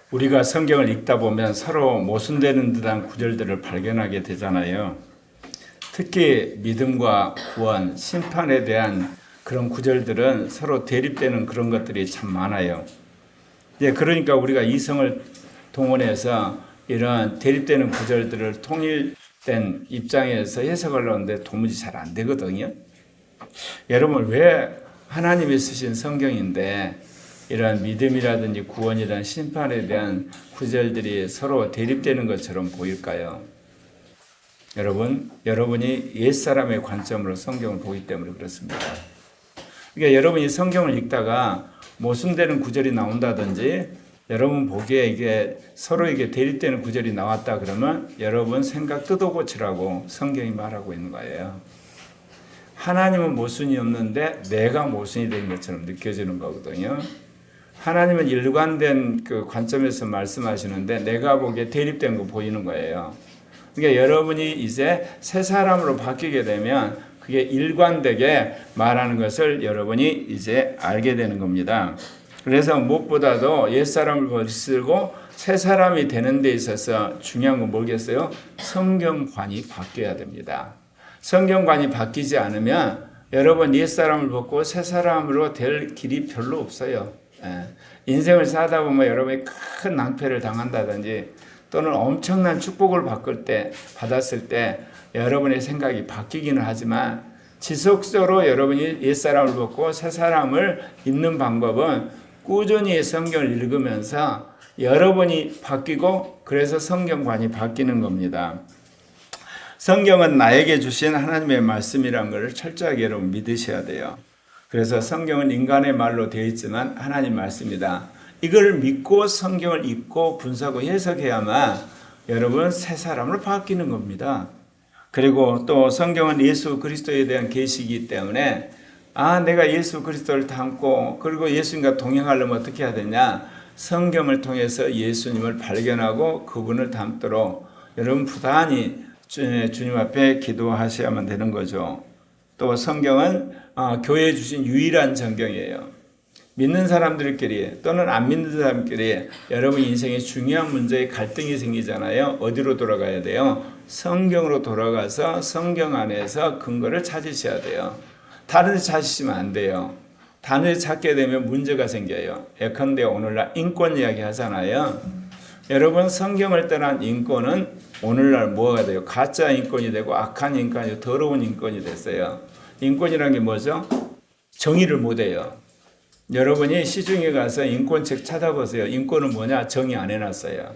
우리가 성경을 읽다 보면 서로 모순되는 듯한 구절들을 발견하게 되잖아요. 특히 믿음과 구원, 심판에 대한 그런 구절들은 서로 대립되는 그런 것들이 참 많아요. 그러니까 우리가 이성을 동원해서 이런 대립되는 구절들을 통일된 입장에서 해석을 하는데 도무지 잘 안 되거든요. 여러분, 왜 하나님이 쓰신 성경인데 이런 믿음이라든지 구원이라는 심판에 대한 구절들이 서로 대립되는 것처럼 보일까요? 여러분이 옛사람의 관점으로 성경을 보기 때문에 그렇습니다. 그러니까 여러분이 성경을 읽다가 모순되는 구절이 나온다든지 여러분 보기에 이게 서로 이게 대립되는 구절이 나왔다 그러면 여러분 생각 뜯어고치라고 성경이 말하고 있는 거예요. 하나님은 모순이 없는데 내가 모순이 된 것처럼 느껴지는 거거든요. 하나님은 일관된 그 관점에서 말씀하시는데 내가 보기에 대립된 거 보이는 거예요. 그러니까 여러분이 이제 새 사람으로 바뀌게 되면 그게 일관되게 말하는 것을 여러분이 이제 알게 되는 겁니다. 그래서 무엇보다도 옛사람을 버리고 새 사람이 되는 데 있어서 중요한 건 뭐겠어요? 성경관이 바뀌어야 됩니다. 성경관이 바뀌지 않으면 여러분 옛사람을 벗고 새 사람으로 될 길이 별로 없어요. 인생을 살다 보면 여러분이 큰 낭패를 당한다든지 또는 엄청난 축복을 받았을 때 여러분의 생각이 바뀌기는 하지만 지속적으로 여러분이 옛사람을 벗고 새 사람을 입는 방법은 꾸준히 성경을 읽으면서 여러분이 바뀌고 그래서 성경관이 바뀌는 겁니다. 성경은 나에게 주신 하나님의 말씀이라는 것을 철저하게 여러분 믿으셔야 돼요. 그래서 성경은 인간의 말로 되어 있지만 하나님 말씀이다. 이걸 믿고 성경을 읽고 분석하고 해석해야만 여러분 새 사람으로 바뀌는 겁니다. 그리고 또 성경은 예수 그리스도에 대한 계시이기 때문에 내가 예수 그리스도를 닮고 그리고 예수님과 동행하려면 어떻게 해야 되냐? 성경을 통해서 예수님을 발견하고 그분을 닮도록 여러분 부단히 주님 앞에 기도하셔야만 되는 거죠. 또 성경은 교회에 주신 유일한 전경이에요. 믿는 사람들끼리 또는 안 믿는 사람끼리 여러분 인생에 중요한 문제에 갈등이 생기잖아요. 어디로 돌아가야 돼요? 성경으로 돌아가서 성경 안에서 근거를 찾으셔야 돼요. 다른 데 찾으시면 안 돼요. 다른 데 찾게 되면 문제가 생겨요. 예컨대 오늘날 인권 이야기 하잖아요. 여러분 성경을 떠난 인권은 오늘날 뭐가 돼요? 가짜 인권이 되고 악한 인권이 더러운 인권이 됐어요. 인권이라는 게 뭐죠? 정의를 못해요. 여러분이 시중에 가서 인권책 찾아보세요. 인권은 뭐냐? 정의 안 해놨어요.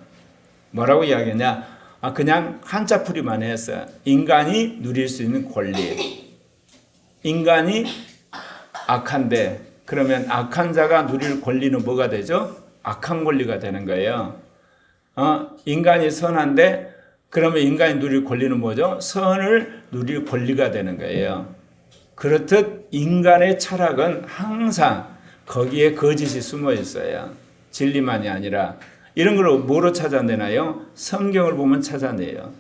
뭐라고 이야기하냐? 그냥 한자풀이만 했어요. 인간이 누릴 수 있는 권리. 인간이 악한데 그러면 악한 자가 누릴 권리는 뭐가 되죠? 악한 권리가 되는 거예요. 인간이 선한데 그러면 인간이 누릴 권리는 뭐죠? 선을 누릴 권리가 되는 거예요. 그렇듯 인간의 철학은 항상 거기에 거짓이 숨어 있어요. 진리만이 아니라 이런 걸 뭐로 찾아내나요? 성경을 보면 찾아내요.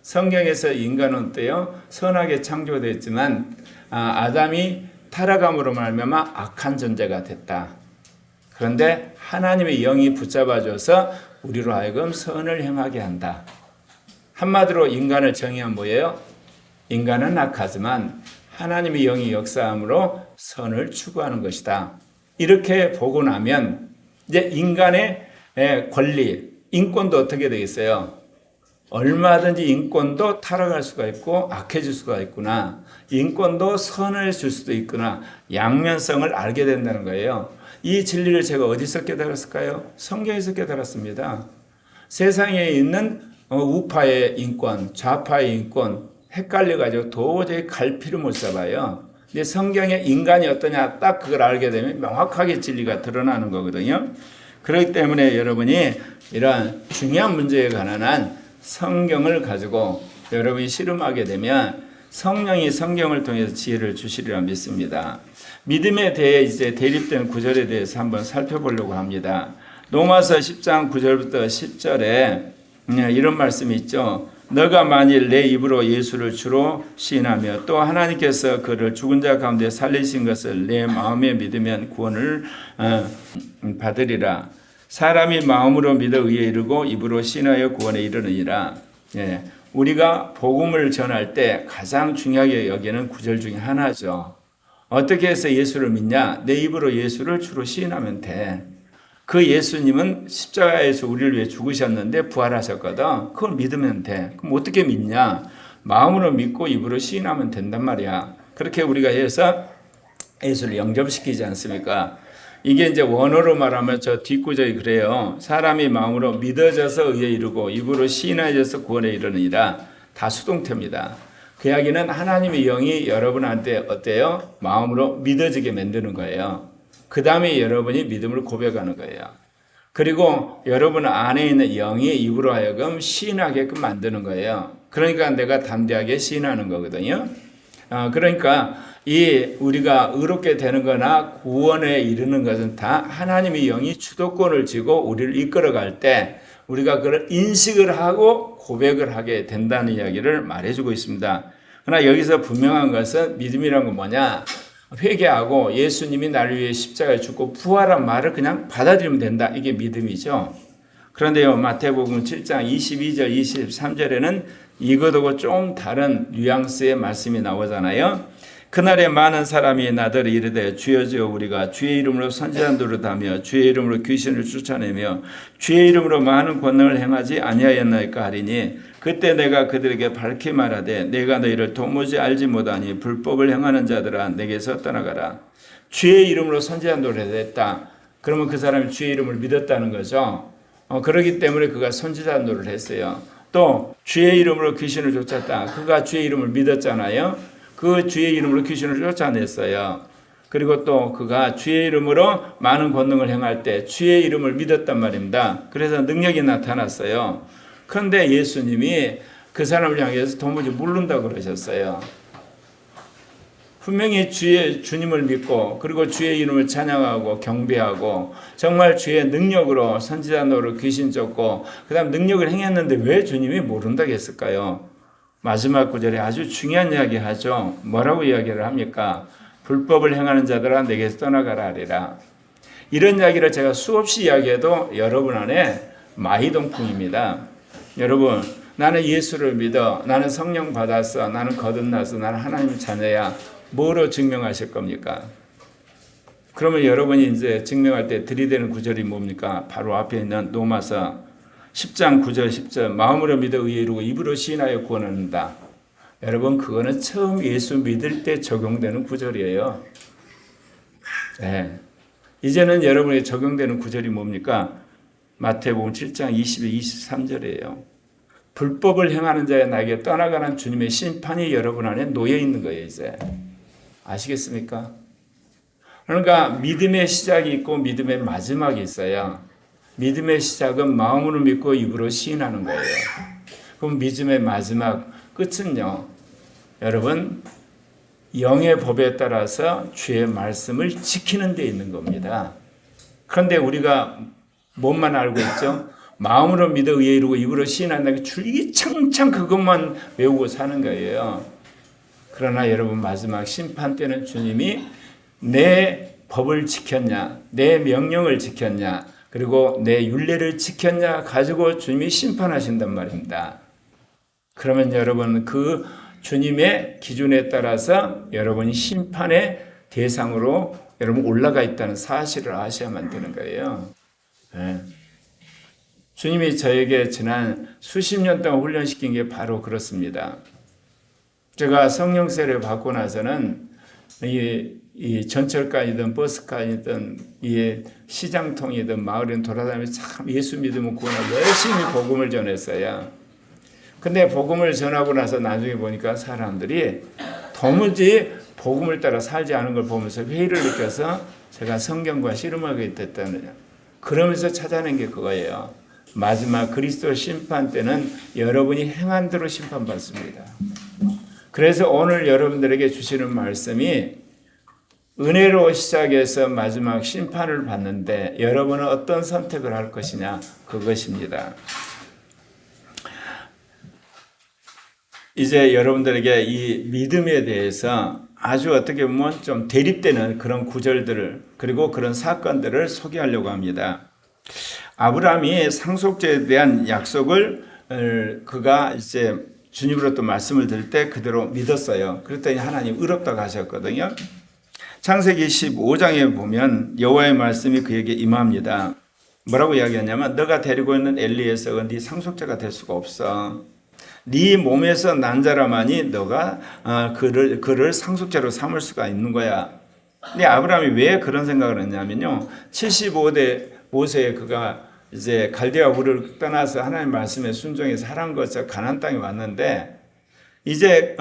성경에서 인간은 어때요? 선하게 창조됐지만 아담이 타락함으로 말미암아 악한 존재가 됐다. 그런데 하나님의 영이 붙잡아줘서 우리로 하여금 선을 행하게 한다. 한마디로 인간을 정의한 뭐예요? 인간은 악하지만 하나님의 영이 역사함으로 선을 추구하는 것이다. 이렇게 보고 나면 이제 인간의 권리, 인권도 어떻게 되겠어요? 얼마든지 인권도 타락할 수가 있고 악해질 수가 있구나. 인권도 선해질 수도 있구나. 양면성을 알게 된다는 거예요. 이 진리를 제가 어디서 깨달았을까요? 성경에서 깨달았습니다. 세상에 있는 우파의 인권, 좌파의 인권 헷갈려가지고 도저히 갈피를 못 잡아요. 근데 성경에 인간이 어떠냐 딱 그걸 알게 되면 명확하게 진리가 드러나는 거거든요. 그렇기 때문에 여러분이 이러한 중요한 문제에 관한 한 성경을 가지고 여러분이 씨름하게 되면 성령이 성경을 통해서 지혜를 주시리라 믿습니다. 믿음에 대해 이제 대립된 구절에 대해서 한번 살펴보려고 합니다. 로마서 10장 9절부터 10절에 이런 말씀이 있죠. 너가 만일 내 입으로 예수를 주로 시인하며 또 하나님께서 그를 죽은 자 가운데 살리신 것을 내 마음에 믿으면 구원을 받으리라. 사람이 마음으로 믿어 의에 이르고 입으로 신하여 구원에 이르느니라. 예, 우리가 복음을 전할 때 가장 중요하게 여기는 구절 중에 하나죠. 어떻게 해서 예수를 믿냐? 내 입으로 예수를 주로 시인하면 돼. 그 예수님은 십자가에서 우리를 위해 죽으셨는데 부활하셨거든. 그걸 믿으면 돼. 그럼 어떻게 믿냐? 마음으로 믿고 입으로 시인하면 된단 말이야. 그렇게 우리가 해서 예수를 영접시키지 않습니까? 이게 이제 원어로 말하면 저 뒷구절이 그래요. 사람이 마음으로 믿어져서 의에 이르고 입으로 시인하여져서 구원에 이르느니라. 다 수동태입니다. 그 이야기는 하나님의 영이 여러분한테 어때요? 마음으로 믿어지게 만드는 거예요. 그 다음에 여러분이 믿음을 고백하는 거예요. 그리고 여러분 안에 있는 영이 입으로 하여금 시인하게끔 만드는 거예요. 그러니까 내가 담대하게 시인하는 거거든요. 그러니까 이 우리가 의롭게 되는 거나 구원에 이르는 것은 다 하나님의 영이 주도권을 쥐고 우리를 이끌어갈 때 우리가 그걸 인식을 하고 고백을 하게 된다는 이야기를 말해주고 있습니다. 그러나 여기서 분명한 것은 믿음이란 건 뭐냐? 회개하고 예수님이 나를 위해 십자가에 죽고 부활한 말을 그냥 받아들이면 된다. 이게 믿음이죠. 그런데요, 마태복음 7장 22절, 23절에는 이것하고 좀 다른 뉘앙스의 말씀이 나오잖아요. 그날에 많은 사람이 나더러 이르되 주여 주여 우리가 주의 이름으로 선지자 노릇하며 주의 이름으로 귀신을 쫓아내며 주의 이름으로 많은 권능을 행하지 아니하였나이까 하리니 그때 내가 그들에게 밝히 말하되 내가 너희를 도무지 알지 못하니 불법을 행하는 자들아 내게서 떠나가라. 주의 이름으로 선지자 노릇했다. 그러면 그 사람이 주의 이름을 믿었다는 거죠. 그렇기 때문에 그가 선지자 노릇을 했어요. 또 주의 이름으로 귀신을 쫓았다. 그가 주의 이름을 믿었잖아요. 그 주의 이름으로 귀신을 쫓아냈어요. 그리고 또 그가 주의 이름으로 많은 권능을 행할 때 주의 이름을 믿었단 말입니다. 그래서 능력이 나타났어요. 그런데 예수님이 그 사람을 향해서 도무지 모른다고 그러셨어요. 분명히 주님을 믿고 그리고 주의 이름을 찬양하고 경배하고 정말 주의 능력으로 선지자 노릇 귀신 쫓고 그 다음 능력을 행했는데 왜 주님이 모른다고 했을까요? 마지막 구절에 아주 중요한 이야기 하죠. 뭐라고 이야기를 합니까? 불법을 행하는 자들아 내게서 떠나가라 하리라. 이런 이야기를 제가 수없이 이야기해도 여러분 안에 마이동풍입니다. 여러분, 나는 예수를 믿어, 나는 성령 받았어, 나는 거듭나서 나는 하나님 자녀야. 뭐로 증명하실 겁니까? 그러면 여러분이 이제 증명할 때 들이대는 구절이 뭡니까? 바로 앞에 있는 로마서 10장 9절 10절 마음으로 믿어 의에 이르고 입으로 시인하여 구원한다. 여러분 그거는 처음 예수 믿을 때 적용되는 구절이에요. 네. 이제는 여러분에게 적용되는 구절이 뭡니까? 마태복음 7장 22, 23절이에요. 불법을 행하는 자야 나에게 떠나가는 주님의 심판이 여러분 안에 놓여 있는 거예요. 이제 아시겠습니까? 그러니까 믿음의 시작이 있고 믿음의 마지막이 있어요. 믿음의 시작은 마음으로 믿고 입으로 시인하는 거예요. 그럼 믿음의 마지막 끝은요. 여러분 영의 법에 따라서 주의 말씀을 지키는 데 있는 겁니다. 그런데 우리가 뭔만 알고 있죠? 마음으로 믿어 의에 이르고 입으로 시인한다는 게 줄기창창 그것만 외우고 사는 거예요. 그러나 여러분 마지막 심판 때는 주님이 내 법을 지켰냐, 내 명령을 지켰냐, 그리고 내 율례를 지켰냐 가지고 주님이 심판하신단 말입니다. 그러면 여러분 그 주님의 기준에 따라서 여러분이 심판의 대상으로 여러분 올라가 있다는 사실을 아셔야만 되는 거예요. 네. 주님이 저에게 지난 수십 년 동안 훈련시킨 게 바로 그렇습니다. 제가 성령세를 받고 나서는 이 전철간이든 버스간이든 이 시장통이든 마을에 돌아다니면서 참 예수 믿으면 구원하고 열심히 복음을 전했어요. 근데 복음을 전하고 나서 나중에 보니까 사람들이 도무지 복음을 따라 살지 않은 걸 보면서 회의를 느껴서 제가 성경과 씨름하게 됐다는, 그러면서 찾아낸 게 그거예요. 마지막 그리스도 심판 때는 여러분이 행한 대로 심판받습니다. 그래서 오늘 여러분들에게 주시는 말씀이 은혜로 시작해서 마지막 심판을 받는데 여러분은 어떤 선택을 할 것이냐, 그것입니다. 이제 여러분들에게 이 믿음에 대해서 아주 어떻게 보면 좀 대립되는 그런 구절들을, 그리고 그런 사건들을 소개하려고 합니다. 아브라함이 상속죄에 대한 약속을 그가 이제 주님으로 또 말씀을 들을 때 그대로 믿었어요. 그랬더니 하나님 의롭다고 하셨거든요. 창세기 15장에 보면 여호와의 말씀이 그에게 임합니다. 뭐라고 이야기하냐면 너가 데리고 있는 엘리에서가 네 상속자가 될 수가 없어. 네 몸에서 난 자라만이 너가 그를 상속자로 삼을 수가 있는 거야. 근데 아브라함이 왜 그런 생각을 했냐면요. 75대 모세에 그가 이제 갈대아 우르를 떠나서 하나님 말씀에 순종해서 하란 것을 가나안 땅에 왔는데 이제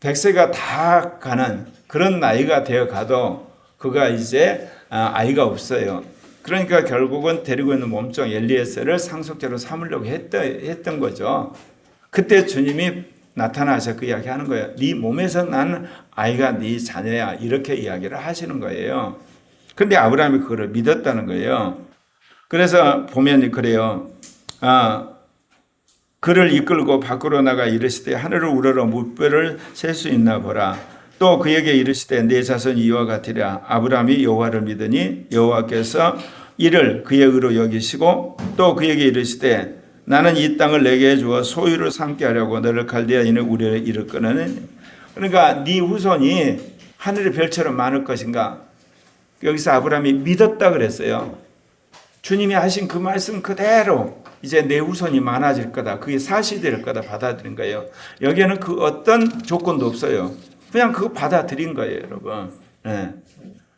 100세가 다 가는 그런 나이가 되어 가도 그가 이제 아이가 없어요. 그러니까 결국은 데리고 있는 몸종 엘리에셀을 상속자로 삼으려고 했던 거죠. 그때 주님이 나타나셔 그 이야기 하는 거예요. 네 몸에서 난 아이가 네 자녀야. 이렇게 이야기를 하시는 거예요. 근데 아브라함이 그걸 믿었다는 거예요. 그래서 보면 그래요. 그를 이끌고 밖으로 나가 이르시되 하늘을 우러러 무뼈를 셀 수 있나 보라. 또 그에게 이르시되 내 자손이 이와 같으랴. 아브라함이 여호와를 믿으니 여호와께서 이를 그의 의로 여기시고 또 그에게 이르시되 나는 이 땅을 내게 주어 소유를 삼게 하려고 너를 갈대아인의 우리에 이르거니와. 그러니까 네 후손이 하늘의 별처럼 많을 것인가. 여기서 아브라함이 믿었다 그랬어요. 주님이 하신 그 말씀 그대로 이제 내 후손이 많아질 거다. 그게 사실될 거다 받아들인 거예요. 여기에는 그 어떤 조건도 없어요. 그냥 그거 받아들인 거예요, 여러분. 네.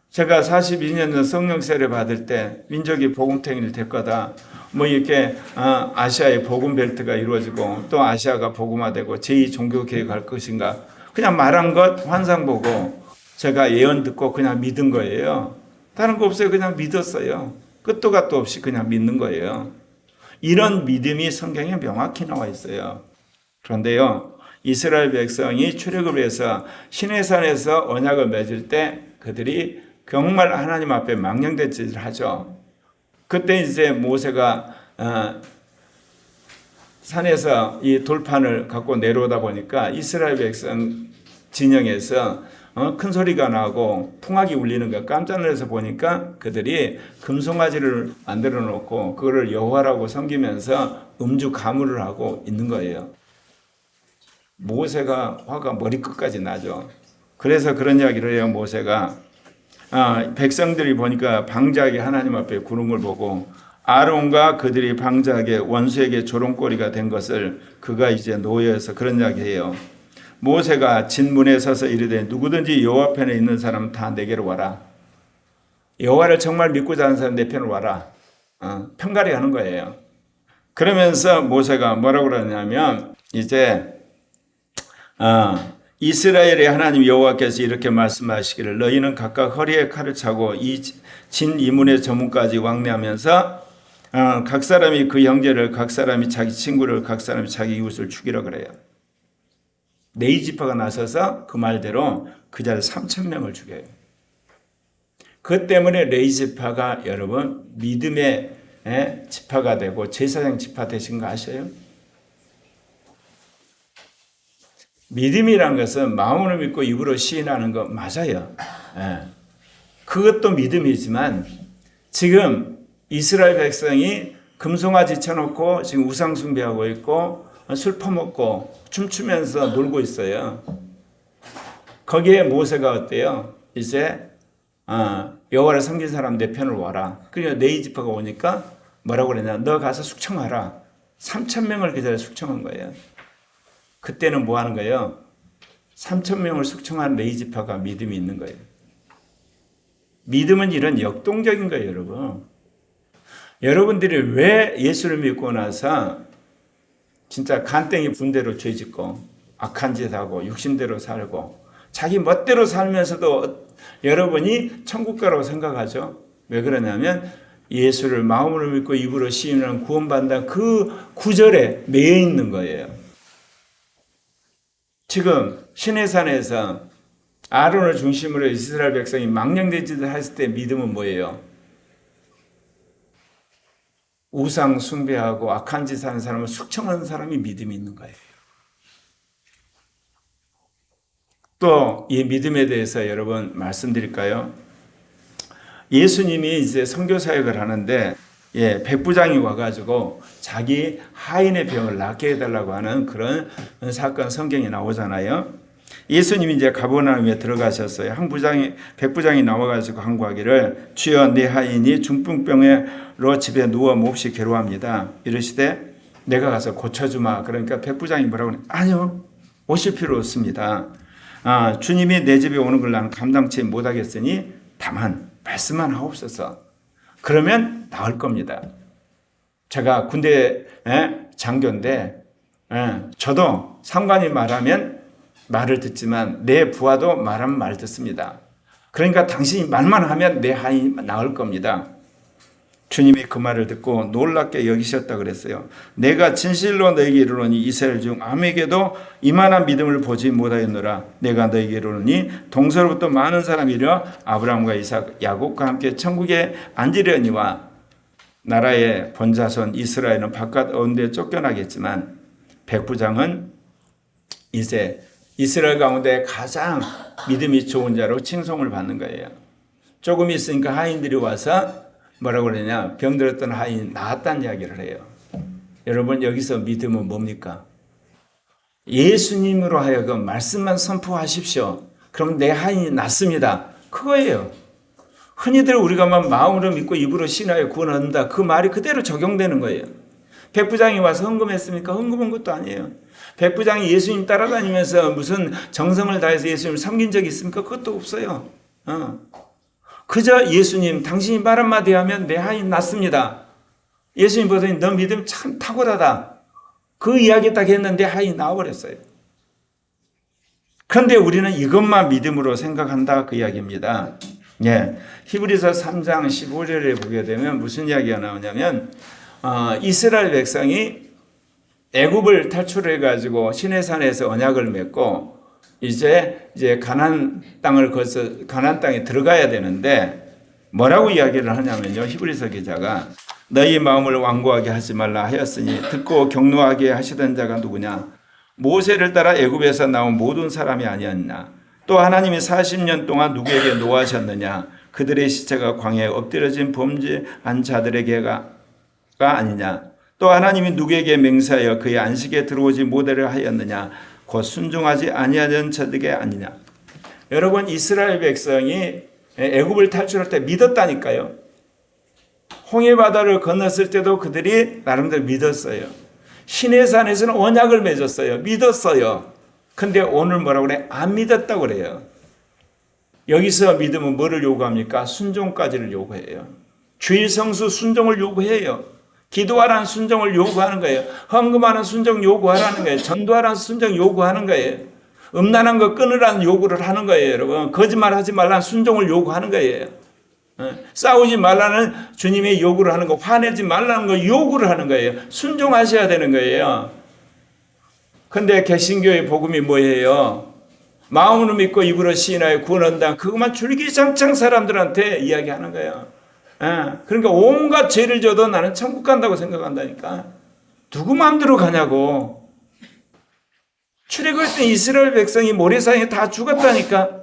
제가 42년 전 성령 세례 받을 때 민족이 복음탱이를 될 거다. 뭐 이렇게 아시아의 복음 벨트가 이루어지고 또 아시아가 복음화되고 제2 종교 개혁할 것인가. 그냥 말한 것 환상 보고 제가 예언 듣고 그냥 믿은 거예요. 다른 거 없어요. 그냥 믿었어요. 끝도 갓도 없이 그냥 믿는 거예요. 이런 믿음이 성경에 명확히 나와 있어요. 그런데요, 이스라엘 백성이 출애굽을 해서 시내산에서 언약을 맺을 때 그들이 정말 하나님 앞에 망령된 짓을 하죠. 그때 이제 모세가 산에서 이 돌판을 갖고 내려오다 보니까 이스라엘 백성 진영에서 큰 소리가 나고 풍악이 울리는 거 깜짝 놀라서 보니까 그들이 금송아지를 만들어 놓고 그거를 여호와라고 섬기면서 음주 가물을 하고 있는 거예요. 모세가 화가 머리끝까지 나죠. 그래서 그런 이야기를 해요. 모세가 백성들이 보니까 방자하게 하나님 앞에 구는 걸 보고 아론과 그들이 방자하게 원수에게 조롱거리가 된 것을 그가 이제 노여해서 그런 이야기해요. 모세가 진문에 서서 이르되 누구든지 여호와 편에 있는 사람 다 내게로 와라. 여호와를 정말 믿고자 하는 사람 내 편으로 와라. 편가리 하는 거예요. 그러면서 모세가 뭐라고 그러냐면 이제 이스라엘의 하나님 여호와께서 이렇게 말씀하시기를 너희는 각각 허리에 칼을 차고 이 진 이문의 저문까지 왕래하면서 각 사람이 그 형제를 각 사람이 자기 친구를 각 사람이 자기 이웃을 죽이라 그래요. 네 지파가 나서서 그 말대로 그 자를 3,000명을 죽여요. 그 때문에 레위 지파가 여러분 믿음의 지파가 되고 제사장 지파 되신 거 아셔요? 믿음이란 것은 마음으로 믿고 입으로 시인하는 거 맞아요. 그것도 믿음이지만 지금 이스라엘 백성이 금송아지 쳐놓고 지금 우상 숭배하고 있고 술 퍼먹고 춤추면서 놀고 있어요. 거기에 모세가 어때요? 이제 여호와를 섬긴 사람 내 편으로 와라. 그러니까 네이 지파가 오니까 뭐라고 그러냐? 너 가서 숙청하라. 3,000명을 그 자리에 숙청한 거예요. 그때는 뭐 하는 거예요? 3,000명을 숙청한 네이 지파가 믿음이 있는 거예요. 믿음은 이런 역동적인 거예요, 여러분. 여러분들이 왜 예수를 믿고 나서 진짜 간땡이 분대로 죄짓고 악한 짓 하고 육신대로 살고 자기 멋대로 살면서도 여러분이 천국 가라고 생각하죠. 왜 그러냐면 예수를 마음으로 믿고 입으로 시인하는 구원받는다 그 구절에 매여 있는 거예요. 지금 시내산에서 아론을 중심으로 이스라엘 백성이 망령된 짓을 했을 때 믿음은 뭐예요? 우상 숭배하고 악한 짓 하는 사람을 숙청하는 사람이 믿음이 있는 거예요. 또 이 믿음에 대해서 여러분 말씀드릴까요? 예수님이 이제 선교 사역을 하는데 백부장이 와가지고 자기 하인의 병을 낫게 해달라고 하는 그런 사건 성경에 나오잖아요. 예수님이 이제 가버나움에 들어가셨어요. 백부장이 나와가지고 항구하기를 주여 내 하인이 중풍병으로 집에 누워 몹시 괴로워합니다. 이러시되 내가 가서 고쳐주마. 그러니까 백부장이 뭐라고 하냐? 아니요, 오실 필요 없습니다. 주님이 내 집에 오는 걸 나는 감당치 못하겠으니 다만 말씀만 하옵소서. 그러면 나을 겁니다. 제가 군대 장교인데 저도 상관이 말하면 말을 듣지만 내 부하도 말하면 말 듣습니다. 그러니까 당신이 말만 하면 내 하인이 나을 겁니다. 주님이 그 말을 듣고 놀랍게 여기셨다 그랬어요. 내가 진실로 너에게 이르노니 이스라엘 중 아무에게도 이만한 믿음을 보지 못하였노라. 내가 너에게 이르노니 동서로부터 많은 사람이 이르러 아브라함과 이삭 야곱과 함께 천국에 앉으려니와 나라의 본자손 이스라엘은 바깥 언대에 쫓겨나겠지만 백부장은 이제 이스라엘 가운데 가장 믿음이 좋은 자로 칭송을 받는 거예요. 조금 있으니까 하인들이 와서 뭐라고 그러냐, 병들었던 하인이 나았다는 이야기를 해요. 여러분, 여기서 믿음은 뭡니까? 예수님으로 하여금 말씀만 선포하십시오. 그럼 내 하인이 낫습니다. 그거예요. 흔히들 우리가 마음으로 믿고 입으로 신하여 구원한다, 그 말이 그대로 적용되는 거예요. 백부장이 와서 헌금했습니까? 헌금한 것도 아니에요. 백부장이 예수님 따라다니면서 무슨 정성을 다해서 예수님을 섬긴 적이 있습니까? 그것도 없어요. 그저 예수님, 당신이 말 한마디 하면 내 하인 낫습니다. 예수님 보더니 너 믿음 참 탁월하다. 그 이야기 딱 했는데 하인이 나와버렸어요. 그런데 우리는 이것만 믿음으로 생각한다, 그 이야기입니다. 히브리서 3장 15절에 보게 되면 무슨 이야기가 나오냐면 이스라엘 백성이 애굽을 탈출해 가지고 시내산에서 언약을 맺고 이제 가나안 땅을 거쳐 가나안 땅에 들어가야 되는데 뭐라고 이야기를 하냐면요. 히브리서 기자가 너희 마음을 완고하게 하지 말라 하였으니 듣고 격노하게 하시던 자가 누구냐? 모세를 따라 애굽에서 나온 모든 사람이 아니었나? 또 하나님이 40년 동안 누구에게 노하셨느냐? 그들의 시체가 광야에 엎드려진 범죄한 자들에게가 아니냐? 또 하나님이 누구에게 맹세하여 그의 안식에 들어오지 못하려 하였느냐? 곧 순종하지 아니하던 자들에게 아니냐? 여러분, 이스라엘 백성이 애굽을 탈출할 때 믿었다니까요. 홍해 바다를 건넜을 때도 그들이 나름대로 믿었어요. 시내산에서는 언약을 맺었어요. 믿었어요. 근데 오늘 뭐라고 그래? 안 믿었다고 그래요. 여기서 믿음은 뭐를 요구합니까? 순종까지를 요구해요. 주일 성수 순종을 요구해요. 기도하라는 순종을 요구하는 거예요. 헌금하는 순종 요구하라는 거예요. 전도하라는 순종 요구하는 거예요. 음란한 거 끊으라는 요구를 하는 거예요, 여러분. 거짓말하지 말라는 순종을 요구하는 거예요. 싸우지 말라는 주님의 요구를 하는 거, 화내지 말라는 거 요구를 하는 거예요. 순종하셔야 되는 거예요. 근데 개신교의 복음이 뭐예요? 마음으로 믿고 입으로 시인하여 구원한다. 그것만 줄기장창 사람들한테 이야기하는 거예요. 그러니까 온갖 죄를 져도 나는 천국 간다고 생각한다니까. 누구 마음대로 가냐고. 출애굽했던 이스라엘 백성이 모래사장에 다 죽었다니까.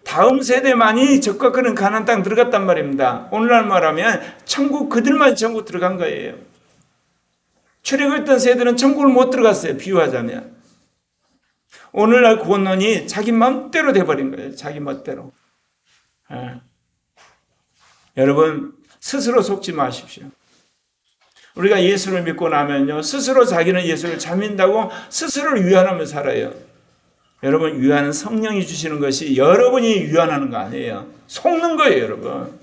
다음 세대만이 적과 그런 가나안 땅 들어갔단 말입니다. 오늘날 말하면 천국, 그들만 천국 들어간 거예요. 출애굽했던 세대는 천국을 못 들어갔어요. 비유하자면. 오늘날 구원론이 자기 마음대로 돼버린 거예요. 자기 멋대로. 여러분, 스스로 속지 마십시오. 우리가 예수를 믿고 나면요, 스스로 자기는 예수를 잘 믿는다고 스스로를 위안하며 살아요. 여러분, 위안은 성령이 주시는 것이 여러분이 위안하는 거 아니에요. 속는 거예요, 여러분.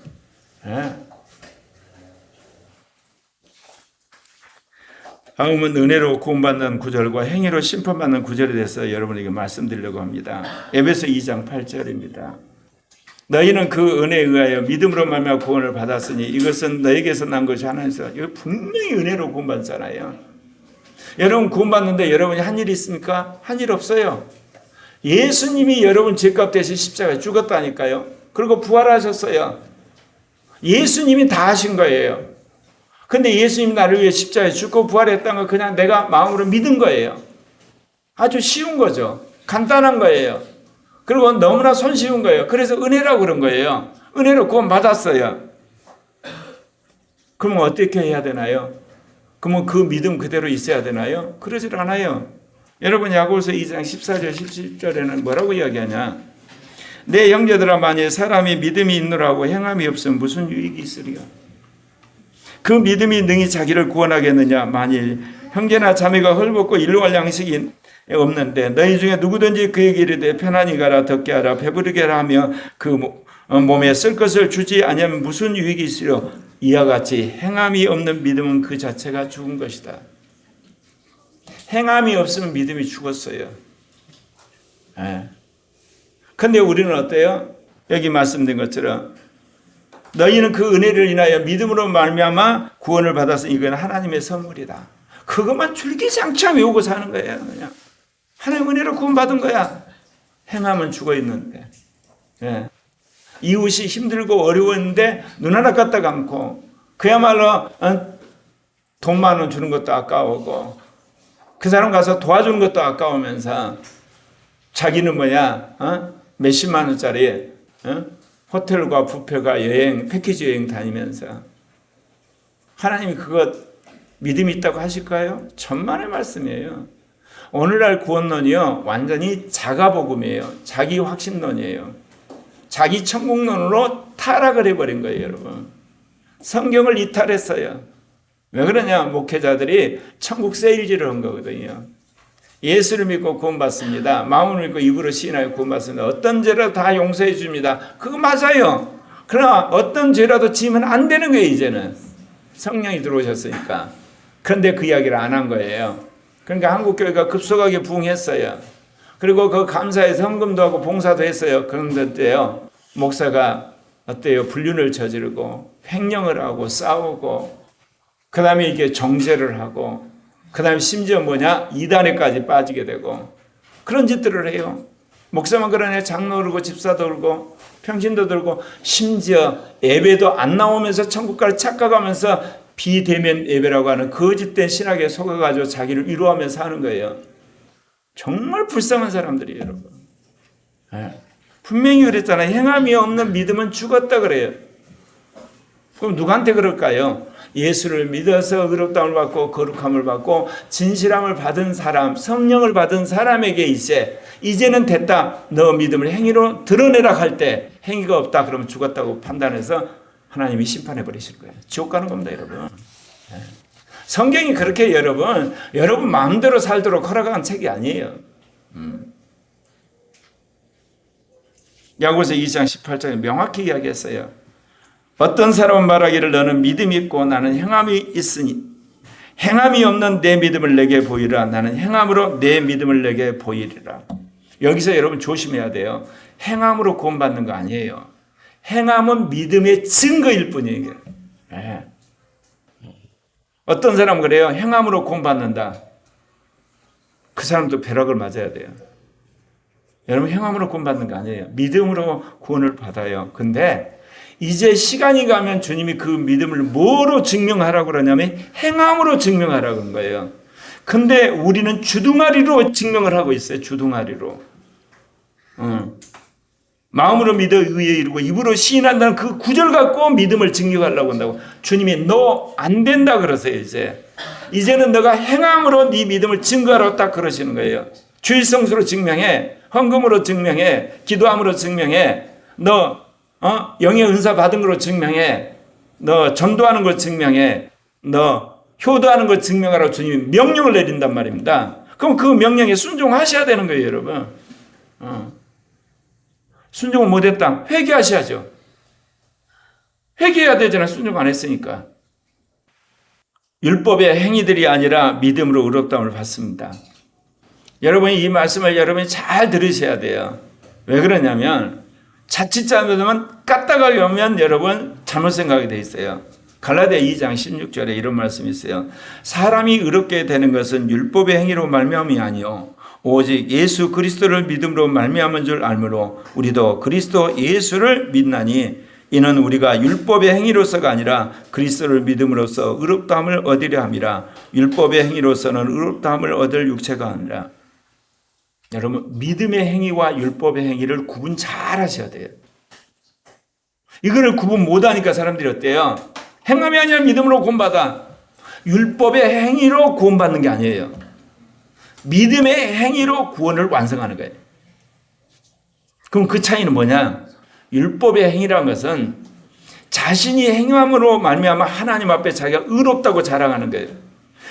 다음은 은혜로 구원받는 구절과 행위로 심판받는 구절에 대해서 여러분에게 말씀드리려고 합니다. 에베소 2장 8절입니다. 너희는 그 은혜에 의하여 믿음으로 말미암아 구원을 받았으니 이것은 너에게서 난 것이 하나님께서. 이거 분명히 은혜로 구원받잖아요. 여러분 구원받는데 여러분이 한 일이 있습니까? 한 일 없어요. 예수님이 여러분 죄값 대신 십자가에 죽었다니까요. 그리고 부활하셨어요. 예수님이 다 하신 거예요. 근데 예수님 나를 위해 십자가에 죽고 부활했다는 거 그냥 내가 마음으로 믿은 거예요. 아주 쉬운 거죠. 간단한 거예요. 그리고 너무나 손쉬운 거예요. 그래서 은혜라고 그런 거예요. 은혜로 구원 받았어요. 그러면 어떻게 해야 되나요? 그러면 그 믿음 그대로 있어야 되나요? 그러질 않아요. 여러분 야고보서 2장 14절 17절에는 뭐라고 이야기하냐? 내 형제들아 만일 사람이 믿음이 있노라고 행함이 없으면 무슨 유익이 있으리요? 그 믿음이 능히 자기를 구원하겠느냐? 만일 형제나 자매가 헐벗고 일용할 양식이 없는데 너희 중에 누구든지 그에게 이르되 편안히 가라 덥게 하라 배부르게 하라 하며 그 몸에 쓸 것을 주지 아니하면 무슨 유익이 있으려? 이와 같이 행함이 없는 믿음은 그 자체가 죽은 것이다. 행함이 없으면 믿음이 죽었어요. 그런데 우리는 어때요? 여기 말씀드린 것처럼 너희는 그 은혜를 인하여 믿음으로 말미암아 구원을 받았으니 이건 하나님의 선물이다. 그것만 줄기장차 외우고 사는 거예요. 그냥 하나님 은혜로 구원받은 거야. 행함은 죽어 있는데. 이웃이 힘들고 어려웠는데 눈 하나 까딱 않고 그야말로 돈 10,000원 주는 것도 아까우고 그 사람 가서 도와주는 것도 아까우면서 자기는 몇십만 원짜리 호텔과 뷔페가 여행 패키지 여행 다니면서 하나님이 그것 믿음이 있다고 하실까요? 천만의 말씀이에요. 오늘날 구원론이요 완전히 자가복음이에요. 자기 확신론이에요. 자기 천국론으로 타락을 해버린 거예요. 여러분 성경을 이탈했어요. 왜 그러냐? 목회자들이 천국 세일즈를 한 거거든요. 예수를 믿고 구원받습니다. 마음을 믿고 입으로 시인하여 구원받습니다. 어떤 죄라도 다 용서해 줍니다. 그거 맞아요. 그러나 어떤 죄라도 지으면 안 되는 거예요. 이제는 성령이 들어오셨으니까. 그런데 그 이야기를 안 한 거예요. 그러니까 한국교회가 급속하게 부흥했어요. 그리고 그 감사에 헌금도 하고 봉사도 했어요. 그런데요 목사가 어때요? 불륜을 저지르고 횡령을 하고 싸우고 그 다음에 이게 정죄를 하고 그 다음에 심지어 이단에까지 빠지게 되고 그런 짓들을 해요. 목사만 그러네. 장로 들고 집사도 들고 평신도 들고 심지어 예배도 안 나오면서 천국까지 착각하면서 비대면 예배라고 하는 거짓된 신학에 속아가지고 자기를 위로하면서 하는 거예요. 정말 불쌍한 사람들이에요. 여러분. 분명히 그랬잖아요. 행함이 없는 믿음은 죽었다 그래요. 그럼 누구한테 그럴까요? 예수를 믿어서 의롭다움을 받고 거룩함을 받고 진실함을 받은 사람, 성령을 받은 사람에게 이제는 됐다. 너 믿음을 행위로 드러내라 할 때 행위가 없다. 그러면 죽었다고 판단해서 하나님이 심판해 버리실 거예요. 지옥 가는 겁니다, 여러분. 성경이 그렇게 여러분 마음대로 살도록 허락한 책이 아니에요. 야고보서 2장 18절에 명확히 이야기했어요. 어떤 사람은 말하기를 너는 믿음이 있고 나는 행함이 있으니 행함이 없는 내 믿음을 내게 보이라. 나는 행함으로 내 믿음을 내게 보이리라. 여기서 여러분 조심해야 돼요. 행함으로 구원받는 거 아니에요. 행함은 믿음의 증거일 뿐이에요. 어떤 사람은 그래요. 행함으로 구원받는다. 그 사람도 벼락을 맞아야 돼요. 여러분 행함으로 구원받는 거 아니에요. 믿음으로 구원을 받아요. 근데 이제 시간이 가면 주님이 그 믿음을 뭐로 증명하라고 그러냐면 행함으로 증명하라고 그런 거예요. 근데 우리는 주둥아리로 증명을 하고 있어요. 주둥아리로. 마음으로 믿어 의에 이르고 입으로 시인한다는 그 구절 갖고 믿음을 증명하려고 한다고. 주님이 너 안 된다 그러세요. 이제는 너가 행함으로 네 믿음을 증거하라고 딱 그러시는 거예요. 주일 성수로 증명해. 헌금으로 증명해. 기도함으로 증명해. 너 영의 은사 받은 걸로 증명해. 너 전도하는 걸 증명해. 너 효도하는 걸 증명하라고 주님이 명령을 내린단 말입니다. 그럼 그 명령에 순종하셔야 되는 거예요, 여러분. 순종을 못했다. 회개하셔야죠. 회개해야 되잖아요. 순종 안 했으니까. 율법의 행위들이 아니라 믿음으로 의롭다움을 받습니다. 여러분이 이 말씀을 여러분이 잘 들으셔야 돼요. 왜 그러냐면 자칫 잘못하면 까딱하게 오면 여러분 잘못 생각이 돼 있어요. 갈라디아 2장 16절에 이런 말씀이 있어요. 사람이 의롭게 되는 것은 율법의 행위로 말미암이 아니요 오직 예수 그리스도를 믿음으로 말미암은 줄 알므로 우리도 그리스도 예수를 믿나니 이는 우리가 율법의 행위로서가 아니라 그리스도를 믿음으로써 의롭다함을 얻으려 함이라. 율법의 행위로서는 의롭다함을 얻을 육체가 아니라. 여러분 믿음의 행위와 율법의 행위를 구분 잘 하셔야 돼요. 이거를 구분 못하니까 사람들이 어때요? 행함이 아니라 믿음으로 구원받아. 율법의 행위로 구원받는 게 아니에요. 믿음의 행위로 구원을 완성하는 거예요. 그럼 그 차이는 뭐냐? 율법의 행위라는 것은 자신이 행함으로 말미암아 하나님 앞에 자기가 의롭다고 자랑하는 거예요.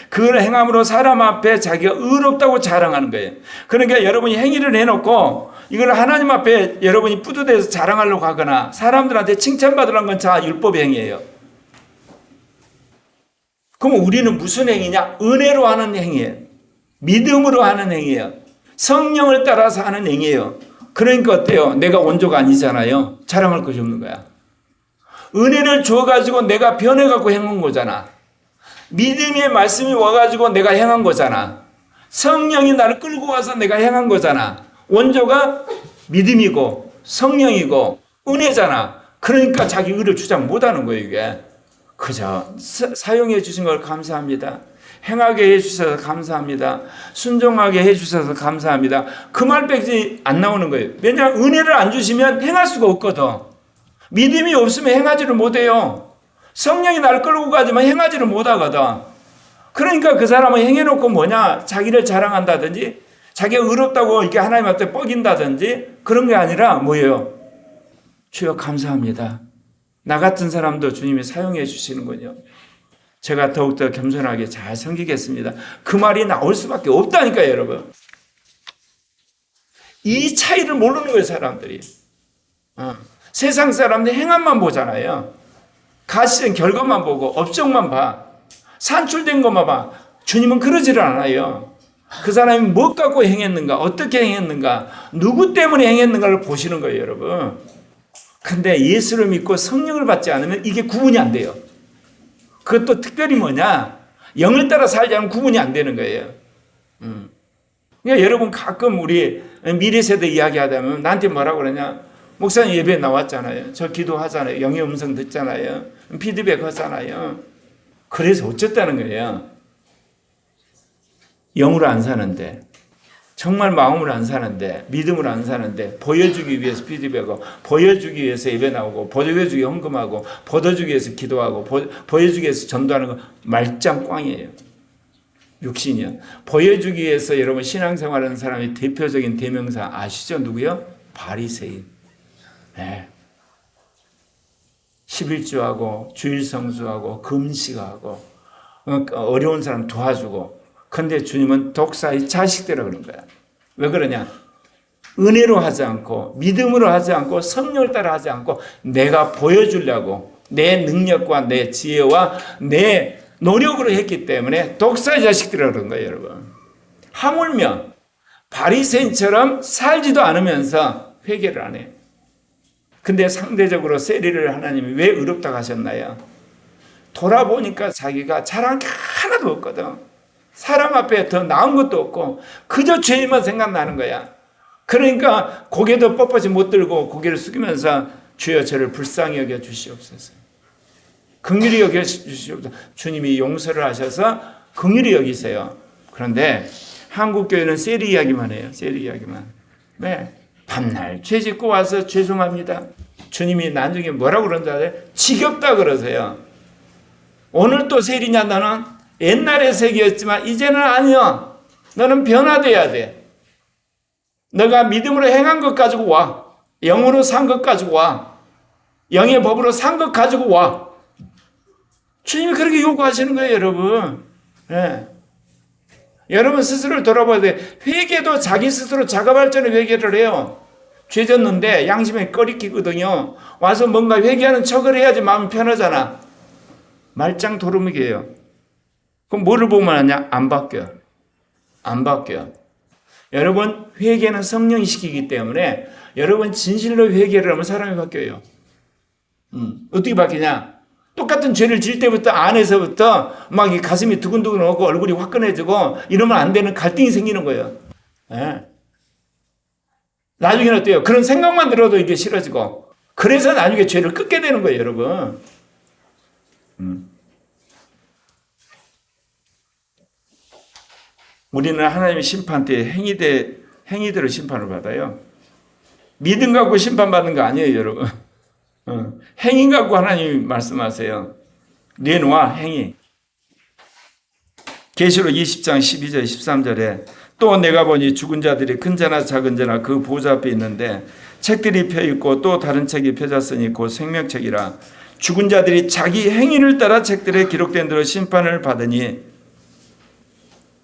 그걸 행함으로 사람 앞에 자기가 의롭다고 자랑하는 거예요. 그러니까 여러분이 행위를 해놓고 이걸 하나님 앞에 여러분이 뿌듯해서 자랑하려고 하거나 사람들한테 칭찬받으려는 건 다 율법의 행위예요. 그럼 우리는 무슨 행위냐? 은혜로 하는 행위예요. 믿음으로 하는 행위예요. 성령을 따라서 하는 행위예요. 그러니까 어때요? 내가 원조가 아니잖아요. 자랑할 것이 없는 거야. 은혜를 줘가지고 내가 변해갖고 행한 거잖아. 믿음의 말씀이 와가지고 내가 행한 거잖아. 성령이 나를 끌고 와서 내가 행한 거잖아. 원조가 믿음이고 성령이고 은혜잖아. 그러니까 자기 의를 주장 못하는 거예요. 이게 그저 사용해 주신 걸 감사합니다. 행하게 해주셔서 감사합니다. 순종하게 해주셔서 감사합니다. 그 말 빼지 안 나오는 거예요. 왜냐하면 은혜를 안 주시면 행할 수가 없거든. 믿음이 없으면 행하지를 못해요. 성령이 나를 끌고 가지만 행하지를 못하거든. 그러니까 그 사람은 행해놓고 뭐냐? 자기를 자랑한다든지 자기가 의롭다고 이렇게 하나님 앞에 뻐긴다든지 그런 게 아니라 뭐예요? 주여 감사합니다. 나 같은 사람도 주님이 사용해 주시는군요. 제가 더욱더 겸손하게 잘 섬기겠습니다. 그 말이 나올 수밖에 없다니까요, 여러분. 이 차이를 모르는 거예요, 사람들이. 세상 사람들 행함만 보잖아요. 가시된 결과만 보고 업적만 봐. 산출된 것만 봐. 주님은 그러지를 않아요. 그 사람이 뭐 갖고 행했는가, 어떻게 행했는가, 누구 때문에 행했는가를 보시는 거예요, 여러분. 근데 예수를 믿고 성령을 받지 않으면 이게 구분이 안 돼요. 그것도 특별히 뭐냐? 영을 따라 살지 않으면 구분이 안 되는 거예요. 그러니까 여러분 가끔 우리 미래 세대 이야기하다 보면 나한테 뭐라고 그러냐? 목사님 예배 나왔잖아요. 저 기도하잖아요. 영의 음성 듣잖아요. 피드백 하잖아요. 그래서 어쨌다는 거예요. 영으로 안 사는데, 정말 마음으로 안 사는데, 믿음으로 안 사는데, 보여주기 위해서 피드백하고, 보여주기 위해서 예배 나오고, 보여주기 위해서 헌금하고, 보여주기 위해서 기도하고, 보여주기 위해서 전도하는 거 말짱 꽝이에요. 육신이요. 보여주기 위해서 여러분 신앙생활하는 사람의 대표적인 대명사 아시죠? 누구요? 바리새인. 네. 11조하고 주일성수하고 금식하고 어려운 사람 도와주고. 근데 주님은 독사의 자식들이라고 그런 거야. 왜 그러냐? 은혜로 하지 않고 믿음으로 하지 않고 성령을 따라 하지 않고 내가 보여주려고 내 능력과 내 지혜와 내 노력으로 했기 때문에 독사의 자식들이라고 그런 거예요, 여러분. 하물며 바리새인처럼 살지도 않으면서 회개를 안 해. 근데 상대적으로 세리를 하나님이 왜 의롭다고 하셨나요? 돌아보니까 자기가 잘한 게 하나도 없거든. 사람 앞에 더 나은 것도 없고 그저 죄만 생각나는 거야. 그러니까 고개도 뻣뻣이 못 들고 고개를 숙이면서 주여 저를 불쌍히 여겨 주시옵소서. 긍휼히 여겨 주시옵소서. 주님이 용서를 하셔서 긍휼히 여기세요. 그런데 한국 교회는 세리 이야기만 해요. 세리 이야기만. 네. 밤날 죄 짓고 와서 죄송합니다. 주님이 나중에 뭐라고 그러는지 알아요? 지겹다 그러세요. 오늘 또 세리냐 너는? 옛날에 세계였지만 이제는 아니야. 너는 변화돼야 돼. 너가 믿음으로 행한 것 가지고 와. 영으로 산 것 가지고 와. 영의 법으로 산 것 가지고 와. 주님이 그렇게 요구하시는 거예요, 여러분. 네. 여러분 스스로를 돌아봐야 돼. 회개도 자기 스스로 자가발전의 회개를 해요. 죄 졌는데 양심에 꺼리끼거든요. 와서 뭔가 회개하는 척을 해야지 마음이 편하잖아. 말짱 도루묵이에요. 그럼 뭐를 보면 하냐? 안 바뀌어. 안 바뀌어. 여러분 회개는 성령이 시키기 때문에 여러분 진실로 회개를 하면 사람이 바뀌어요. 어떻게 바뀌냐? 똑같은 죄를 질 때부터 안에서부터 막 이 가슴이 두근두근하고 얼굴이 화끈해지고 이러면 안 되는 갈등이 생기는 거예요. 네. 나중에는 어때요? 그런 생각만 들어도 이게 싫어지고 그래서 나중에 죄를 끊게 되는 거예요, 여러분. 우리는 하나님의 심판 때 행위대로 심판을 받아요. 믿음 갖고 심판받는 거 아니에요, 여러분. 행위 갖고 하나님이 말씀하세요. 뇌노와 행위. 계시록 20장 12절 13절에 또 내가 보니 죽은 자들이 큰 자나 작은 자나 그 보좌 앞에 있는데 책들이 펴있고 또 다른 책이 펴졌으니 곧 생명책이라. 죽은 자들이 자기 행위를 따라 책들에 기록된 대로 심판을 받으니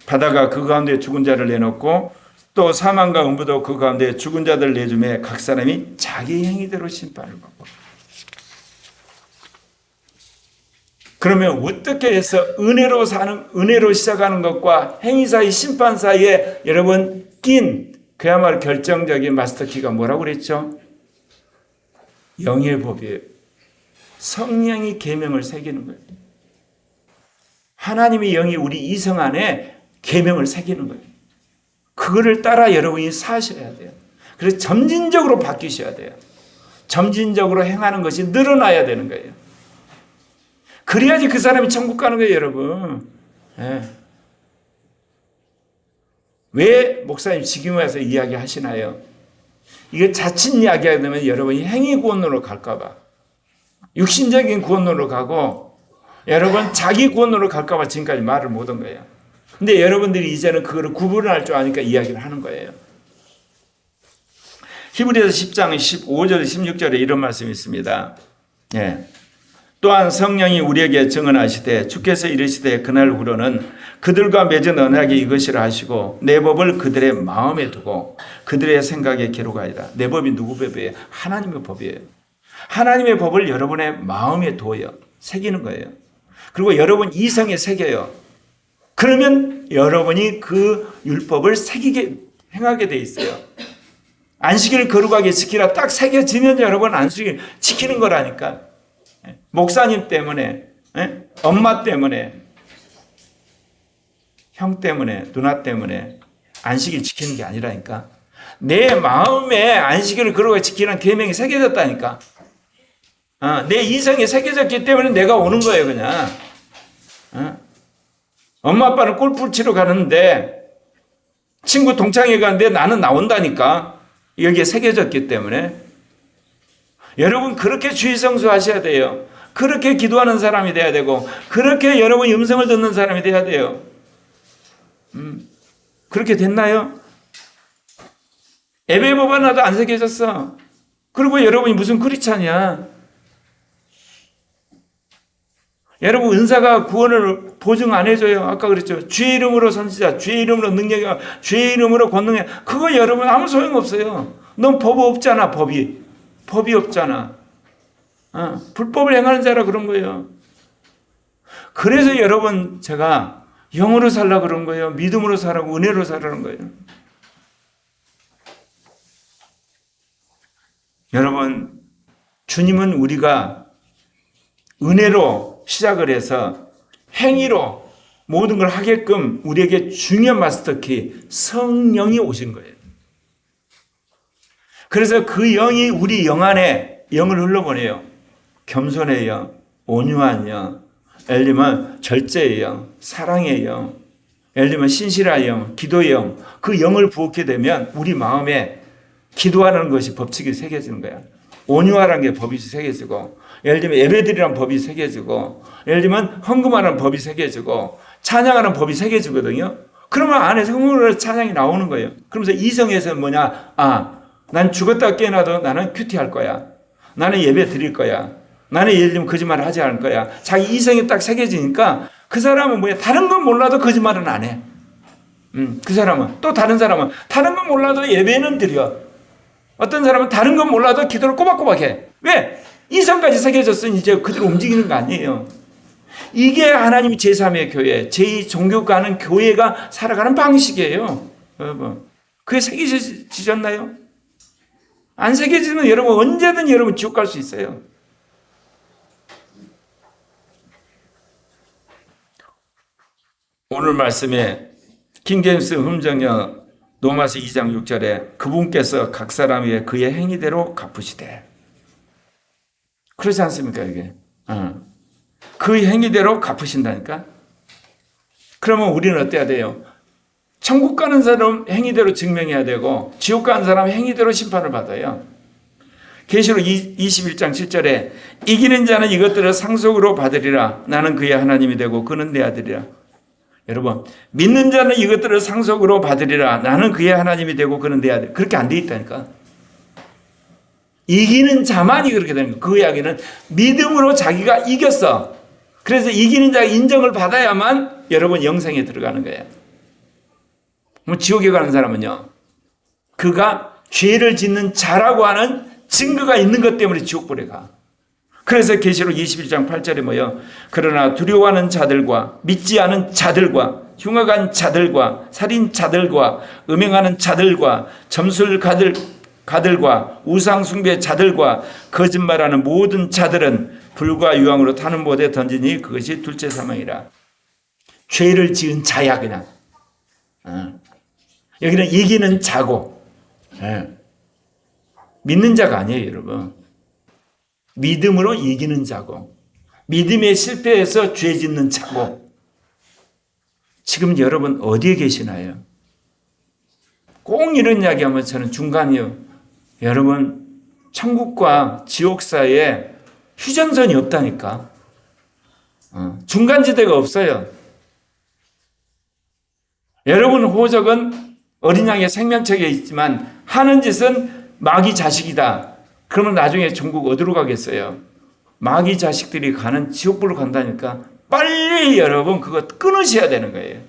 바다가 그 가운데 죽은 자를 내놓고 또 사망과 음부도 그 가운데 죽은 자들 내주매 각 사람이 자기 행위대로 심판을 받고. 그러면 어떻게 해서 은혜로 시작하는 것과 행위 사이 심판 사이에 여러분 낀 그야말로 결정적인 마스터키가 뭐라고 그랬죠? 영의 법이에요. 성령이 계명을 새기는 거예요. 하나님의 영이 우리 이성 안에 계명을 새기는 거예요. 그거를 따라 여러분이 사셔야 돼요. 그래서 점진적으로 바뀌셔야 돼요. 점진적으로 행하는 것이 늘어나야 되는 거예요. 그래야지 그 사람이 천국 가는 거예요, 여러분. 네. 왜 목사님 지금 와서 이야기 하시나요? 이게 자칫 이야기하게 되면 여러분이 행위 구원으로 갈까봐, 육신적인 구원으로 가고 여러분 자기 구원으로 갈까봐 지금까지 말을 못한 거예요. 근데 여러분들이 이제는 그거를 구분할 줄 아니까 이야기를 하는 거예요. 히브리서 10장 15절 16절에 이런 말씀이 있습니다. 예. 또한 성령이 우리에게 증언하시되 주께서 이르시되 그날 후로는 그들과 맺은 언약이 이것이라 하시고 내 법을 그들의 마음에 두고 그들의 생각에 기록하리라. 내 법이 누구 법이에요? 하나님의 법이에요. 하나님의 법을 여러분의 마음에 둬요. 새기는 거예요. 그리고 여러분 이성에 새겨요. 그러면 여러분이 그 율법을 새기게 행하게 돼 있어요. 안식일을 거룩하게 지키라 딱 새겨지면 여러분 안식일 지키는 거라니까. 목사님 때문에, 엄마 때문에, 형 때문에, 누나 때문에 안식일 지키는 게 아니라니까. 내 마음에 안식일을 거룩하게 지키는 계명이 새겨졌다니까. 내 이성에 새겨졌기 때문에 내가 오는 거예요, 그냥. 엄마 아빠는 골프 치러 가는데 친구 동창회 가는데 나는 나온다니까. 여기에 새겨졌기 때문에. 여러분 그렇게 주의성수 하셔야 돼요. 그렇게 기도하는 사람이 돼야 되고 그렇게 여러분이 음성을 듣는 사람이 돼야 돼요. 그렇게 됐나요? 예배법 하나도 안 새겨졌어. 그리고 여러분이 무슨 크리스찬이야. 여러분 은사가 구원을 보증 안 해줘요. 아까 그랬죠. 주의 이름으로 선지자, 주의 이름으로 능력이, 주의 이름으로 권능해. 그거 여러분 아무 소용없어요. 넌 법 없잖아. 법이 없잖아. 불법을 행하는 자라 그런 거예요. 그래서 여러분 제가 영으로 살라 그런 거예요. 믿음으로 살라고, 은혜로 살라는 거예요. 여러분 주님은 우리가 은혜로 시작을 해서 행위로 모든 걸 하게끔 우리에게 중요한 마스터키 성령이 오신 거예요. 그래서 그 영이 우리 영 안에 영을 흘러보내요. 겸손의 영, 온유한 영, 예를 들면 절제의 영, 사랑의 영, 예를 들면 신실한 영, 기도의 영, 그 영을 부었게 되면 우리 마음에 기도하는 것이 법칙이 새겨지는 거야. 온유하라는 게 법이 새겨지고, 예를 들면 예배드리라는 법이 새겨지고, 예를 들면 헌금하라는 법이 새겨지고, 찬양하는 법이 새겨지거든요. 그러면 안에서 흥분으로 찬양이 나오는 거예요. 그러면서 이성에서는 뭐냐? 난 죽었다 깨어나도 나는 큐티할 거야. 나는 예배 드릴 거야. 나는 예를 들면 거짓말을 하지 않을 거야. 자기 이성이 딱 새겨지니까 그 사람은 뭐야? 다른 건 몰라도 거짓말은 안 해. 그 사람은. 또 다른 사람은 다른 건 몰라도 예배는 드려. 어떤 사람은 다른 건 몰라도 기도를 꼬박꼬박 해. 왜? 이성까지 새겨졌으니 이제 그대로 움직이는 거 아니에요. 이게 하나님이 제3의 교회, 제2종교가 하는 교회가 살아가는 방식이에요. 여러분. 그게 새겨지셨나요? 안 새겨지면 여러분 언제든 여러분 지옥 갈 수 있어요. 오늘 말씀에 킹제임스 흠정역 로마서 2장 6절에 그분께서 각 사람 위에 그의 행위대로 갚으시되. 그렇지 않습니까 이게? 그 행위대로 갚으신다니까. 그러면 우리는 어때야 돼요? 천국 가는 사람 행위대로 증명해야 되고 지옥 가는 사람 행위대로 심판을 받아요. 계시록 21장 7절에 이기는 자는 이것들을 상속으로 받으리라. 나는 그의 하나님이 되고 그는 내 아들이라. 여러분, 믿는 자는 이것들을 상속으로 받으리라. 나는 그의 하나님이 되고 그는 내 아들. 그렇게 안 돼 있다니까. 이기는 자만이 그렇게 되는 거예요. 그 이야기는 믿음으로 자기가 이겼어. 그래서 이기는 자가 인정을 받아야만 여러분 영생에 들어가는 거예요. 지옥에 가는 사람은요, 그가 죄를 짓는 자라고 하는 증거가 있는 것 때문에 지옥불에 가. 그래서 계시록 21장 8절에 뭐요? 그러나 두려워하는 자들과 믿지 않은 자들과 흉악한 자들과 살인자들과 음행하는 자들과 점술가들과 우상숭배 자들과 거짓말하는 모든 자들은 불과 유황으로 타는 못에 던지니 그것이 둘째 사망이라. 죄를 지은 자야 그냥. 여기는 이기는 자고, 믿는 자가 아니에요, 여러분. 믿음으로 이기는 자고, 믿음에 실패해서 죄 짓는 자고. 지금 여러분 어디에 계시나요? 꼭 이런 이야기하면 저는 중간이요. 여러분, 천국과 지옥 사이에 휴전선이 없다니까. 중간지대가 없어요. 여러분 호적은 어린 양의 생명책에 있지만 하는 짓은 마귀 자식이다. 그러면 나중에 천국 어디로 가겠어요? 마귀 자식들이 가는 지옥불로 간다니까 빨리 여러분 그거 끊으셔야 되는 거예요.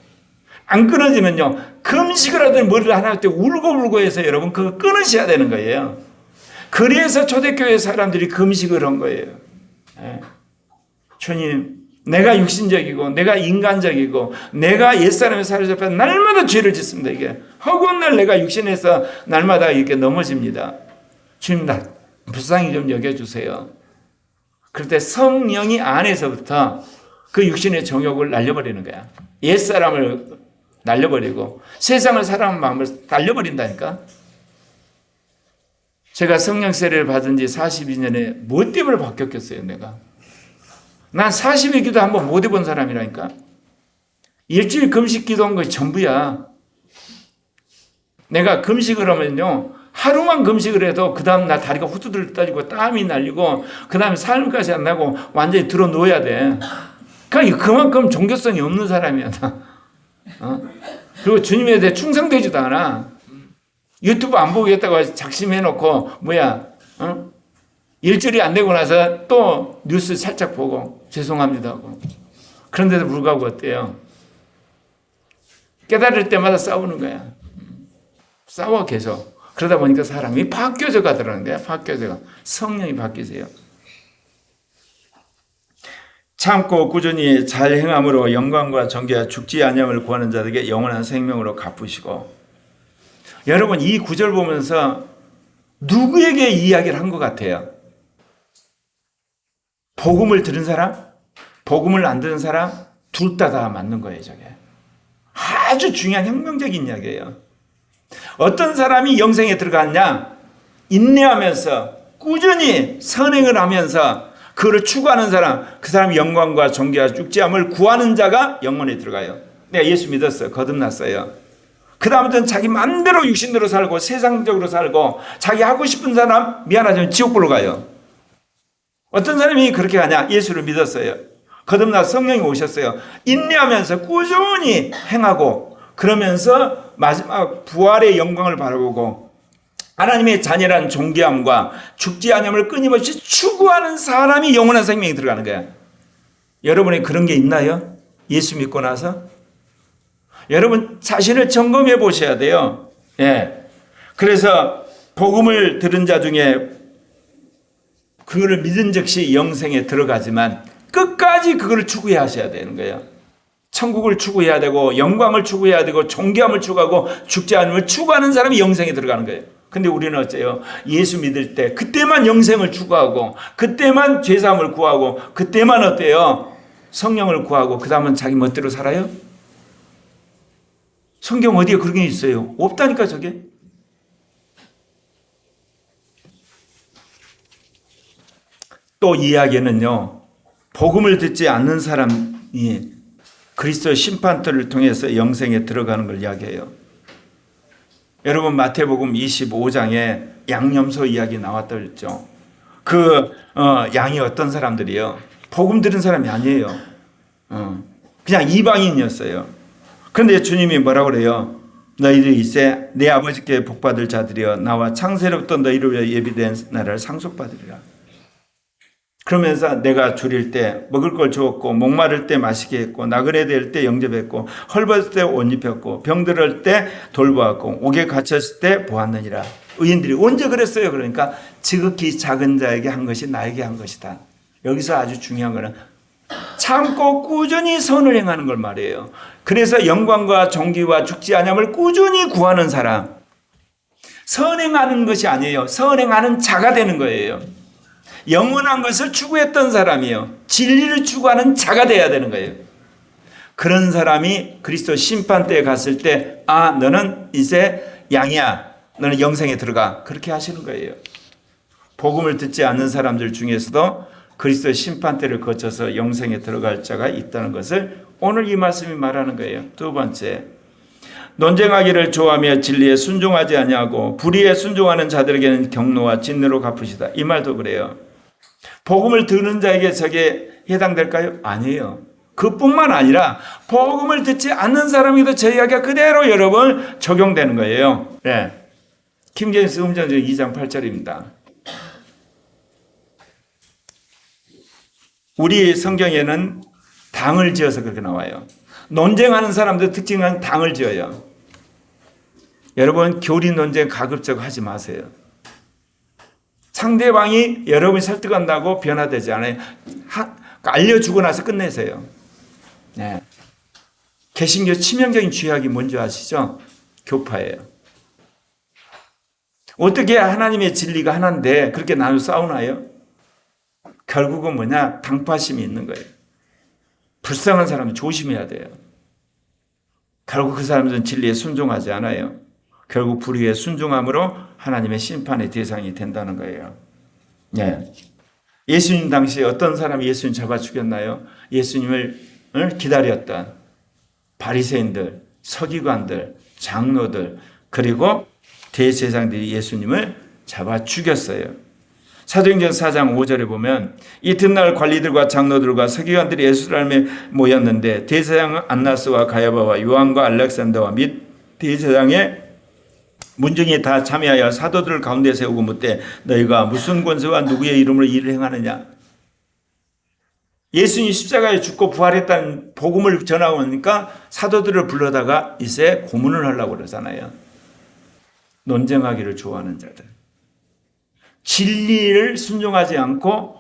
안 끊어지면요, 금식을 하든 머리를 하나 때 울고 해서 여러분 그거 끊으셔야 되는 거예요. 그래서 초대교회 사람들이 금식을 한 거예요. 주님, 내가 육신적이고 내가 인간적이고 내가 옛사람의 사로잡혀 날마다 죄를 짓습니다. 이게 허구한 내가 육신에서 날마다 이렇게 넘어집니다. 주님, 나 불쌍히 좀 여겨주세요. 그럴 때 성령이 안에서부터 그 육신의 정욕을 날려버리는 거야. 옛사람을 날려버리고 세상을 사랑하는 마음을 날려버린다니까. 제가 성령 세례를 받은 지 42년에 뭐 때문에 바뀌었겠어요, 내가. 난 40일 기도 한번 못 해본 사람이라니까. 일주일 금식 기도한 것이 전부야. 내가 금식을 하면요, 하루만 금식을 해도 그 다음 날 다리가 후두들 떨리고 땀이 날리고 그 다음에 삶까지 안 나고 완전히 들어 놓아야 돼. 그러니까 그만큼 종교성이 없는 사람이야. 그리고 주님에 대해 충성되지도 않아. 유튜브 안 보겠다고 작심해놓고 일주일이 안 되고 나서 또 뉴스 살짝 보고 죄송합니다 하고. 그런데도 불구하고 어때요? 깨달을 때마다 싸우는 거야. 싸워 계속. 그러다 보니까 사람이 바뀌어져 가더라는 거야. 바뀌어져. 성령이 바뀌세요. 참고 꾸준히 잘 행함으로 영광과 존귀와 죽지 아니함을 구하는 자들에게 영원한 생명으로 갚으시고. 여러분 이 구절 보면서 누구에게 이야기를 한 것 같아요? 복음을 들은 사람? 복음을 안 들은 사람? 둘 다 맞는 거예요. 저게 아주 중요한 혁명적인 이야기예요. 어떤 사람이 영생에 들어갔냐? 인내하면서 꾸준히 선행을 하면서 그를 추구하는 사람, 그 사람이 영광과 존귀와 죽지함을 구하는 자가 영원에 들어가요. 내가 예수 믿었어요. 거듭났어요. 그 다음부터는 자기 마음대로 육신대로 살고 세상적으로 살고 자기 하고 싶은 사람 미안하지만 지옥불로 가요. 어떤 사람이 그렇게 가냐? 예수를 믿었어요. 거듭나 성령이 오셨어요. 인내하면서 꾸준히 행하고 그러면서 마지막 부활의 영광을 바라보고 하나님의 자녀라는 존귀함과 죽지 아니함을 끊임없이 추구하는 사람이 영원한 생명이 들어가는 거야. 여러분이 그런 게 있나요? 예수 믿고 나서? 여러분 자신을 점검해 보셔야 돼요. 그래서 복음을 들은 자 중에 그거를 믿은 즉시 영생에 들어가지만 끝까지 그걸 추구해야 하셔야 되는 거예요. 천국을 추구해야 되고 영광을 추구해야 되고 존귀함을 추구하고 죽지 않음을 추구하는 사람이 영생에 들어가는 거예요. 근데 우리는 어째요? 예수 믿을 때 그때만 영생을 추구하고 그때만 죄사함을 구하고 그때만 어때요? 성령을 구하고 그 다음은 자기 멋대로 살아요? 성경 어디에 그런 게 있어요? 없다니까 저게. 또 이야기는요, 복음을 듣지 않는 사람이 그리스도의 심판터를 통해서 영생에 들어가는 걸 이야기해요. 여러분 마태복음 25장에 양념소 이야기 나왔다 그랬죠. 양이 어떤 사람들이요? 복음 들은 사람이 아니에요. 그냥 이방인이었어요. 그런데 주님이 뭐라고 그래요? 너희들이 이제 내 아버지께 복받을 자들이여 나와 창세로부터 너희를 위하여 예비된 나라를 상속받으리라. 그러면서 내가 줄일 때 먹을 걸 주었고 목마를 때 마시게 했고 나그네 될 때 영접했고 헐벗을 때 옷 입혔고 병들을 때 돌보았고 옥에 갇혔을 때 보았느니라. 의인들이 언제 그랬어요? 그러니까 지극히 작은 자에게 한 것이 나에게 한 것이다. 여기서 아주 중요한 거는 참고 꾸준히 선을 행하는 걸 말해요. 그래서 영광과 존귀와 죽지 아니함을 꾸준히 구하는 사람. 선행하는 것이 아니에요. 선행하는 자가 되는 거예요. 영원한 것을 추구했던 사람이에요. 진리를 추구하는 자가 되어야 되는 거예요. 그런 사람이 그리스도 심판대에 갔을 때 너는 이제 양이야. 너는 영생에 들어가. 그렇게 하시는 거예요. 복음을 듣지 않는 사람들 중에서도 그리스도 심판대를 거쳐서 영생에 들어갈 자가 있다는 것을 오늘 이 말씀이 말하는 거예요. 두 번째, 논쟁하기를 좋아하며 진리에 순종하지 아니하고 불의에 순종하는 자들에게는 경노와 진노로 갚으시다. 이 말도 그래요. 복음을 듣는 자에게 저게 해당될까요? 아니에요. 그뿐만 아니라 복음을 듣지 않는 사람에게도 저 이야기가 그대로 여러분 적용되는 거예요. 네. 킹제임스 음전적 2장 8절입니다. 우리 성경에는 당을 지어서 그렇게 나와요. 논쟁하는 사람들 특징은 당을 지어요. 여러분 교리 논쟁 가급적 하지 마세요. 상대방이 여러분이 설득한다고 변화되지 않아요. 알려주고 나서 끝내세요. 네. 개신교 치명적인 죄악이 뭔지 아시죠? 교파예요. 어떻게 하나님의 진리가 하나인데 그렇게 나눠 싸우나요? 결국은 뭐냐? 당파심이 있는 거예요. 불쌍한 사람은 조심해야 돼요. 결국 그 사람들은 진리에 순종하지 않아요. 결국 불의에 순종함으로 하나님의 심판의 대상이 된다는 거예요. 네. 예수님 당시에 어떤 사람이 예수님 잡아 죽였나요? 예수님을 기다렸던 바리새인들, 서기관들, 장로들 그리고 대제사장들이 예수님을 잡아 죽였어요. 사도행전 4장 5절에 보면 이튿날 관리들과 장로들과 서기관들이 예루살렘에 모였는데 대제사장 안나스와 가야바와 요한과 알렉산더와 및 대제사장의 문중이 다 참여하여 사도들을 가운데 세우고 묻되 너희가 무슨 권세와 누구의 이름으로 일을 행하느냐. 예수님이 십자가에 죽고 부활했다는 복음을 전하니까 사도들을 불러다가 이제 고문을 하려고 그러잖아요. 논쟁하기를 좋아하는 자들. 진리를 순종하지 않고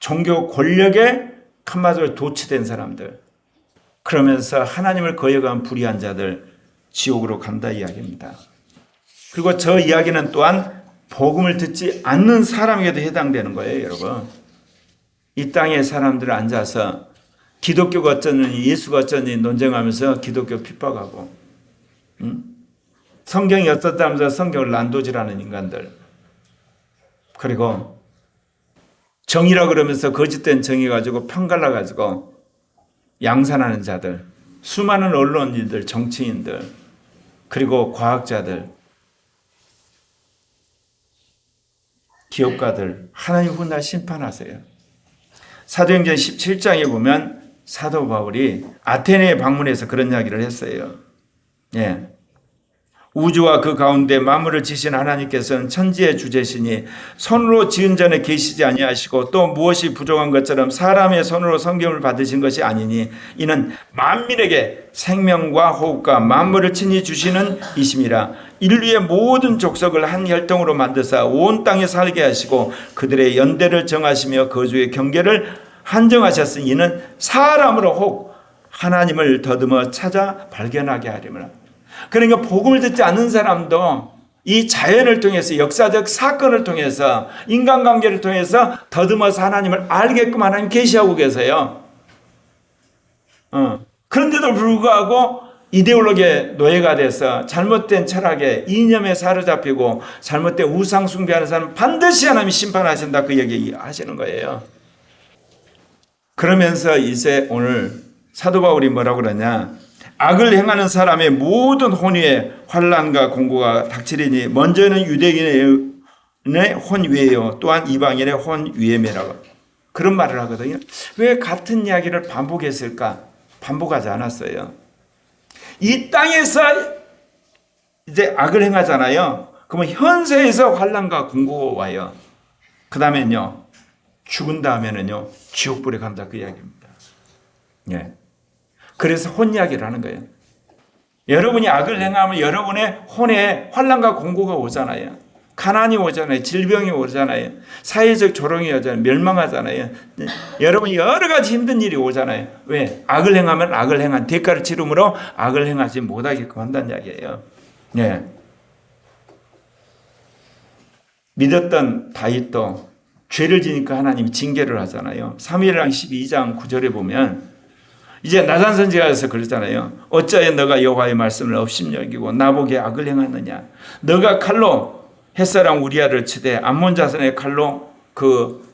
종교 권력에 한마디로 도취된 사람들. 그러면서 하나님을 거역한 불의한 자들 지옥으로 간다 이야기입니다. 그리고 저 이야기는 또한 복음을 듣지 않는 사람에게도 해당되는 거예요, 여러분. 이 땅에 사람들 앉아서 기독교가 어쩌느니 예수가 어쩌느니 논쟁하면서 기독교 핍박하고 성경이 어떻다면서 성경을 난도질하는 인간들. 그리고 정의라 그러면서 거짓된 정의 가지고 편갈라 가지고 양산하는 자들. 수많은 언론인들, 정치인들 그리고 과학자들 기업가들 하나님 훗날 심판하세요. 사도행전 17장에 보면 사도 바울이 아테네에 방문해서 그런 이야기를 했어요. 예. 우주와 그 가운데 만물을 지신 하나님께서는 천지의 주제시니 손으로 지은 전에 계시지 아니하시고 또 무엇이 부족한 것처럼 사람의 손으로 성경을 받으신 것이 아니니 이는 만민에게 생명과 호흡과 만물을 친히 주시는 이심이라. 인류의 모든 족속을 한 혈통으로 만드사 온 땅에 살게 하시고 그들의 연대를 정하시며 거주의 경계를 한정하셨으니 이는 사람으로 혹 하나님을 더듬어 찾아 발견하게 하리라. 그러니까 복음을 듣지 않는 사람도 이 자연을 통해서 역사적 사건을 통해서 인간관계를 통해서 더듬어서 하나님을 알게끔 하나님 계시하고 계세요. 그런데도 불구하고 이데올로기의 노예가 돼서 잘못된 철학에 이념에 사로잡히고 잘못된 우상 숭배하는 사람 반드시 하나님이 심판하신다 그 얘기 하시는 거예요. 그러면서 이제 오늘 사도 바울이 뭐라고 그러냐. 악을 행하는 사람의 모든 혼위에 환난과 공고가 닥치리니 먼저는 유대인의 혼위에요. 또한 이방인의 혼위에매라고 그런 말을 하거든요. 왜 같은 이야기를 반복했을까? 반복하지 않았어요. 이 땅에서 이제 악을 행하잖아요. 그러면 현세에서 환난과 공고가 와요. 그 다음에는요, 죽은 다음에는요, 지옥불에 간다 그 이야기입니다. 예. 그래서 혼 이야기를 하는 거예요. 여러분이 악을 행하면 여러분의 혼에 환난과 공고가 오잖아요. 가난이 오잖아요. 질병이 오잖아요. 사회적 조롱이 오잖아요. 멸망하잖아요. 여러분이 여러 가지 힘든 일이 오잖아요. 왜? 악을 행하면 악을 행한 대가를 치름으로 악을 행하지 못하게끔 한다는 이야기예요. 예. 믿었던 다윗도 죄를 지니까 하나님이 징계를 하잖아요. 사무엘상 12장 9절에 보면 이제 나단 선지자가 와서 그러잖아요. 어찌하여 너가 여호와의 말씀을 업심여기고 나보기에 악을 행하느냐. 너가 칼로 햇사람 우리아를 치되 암몬 자손의 칼로 그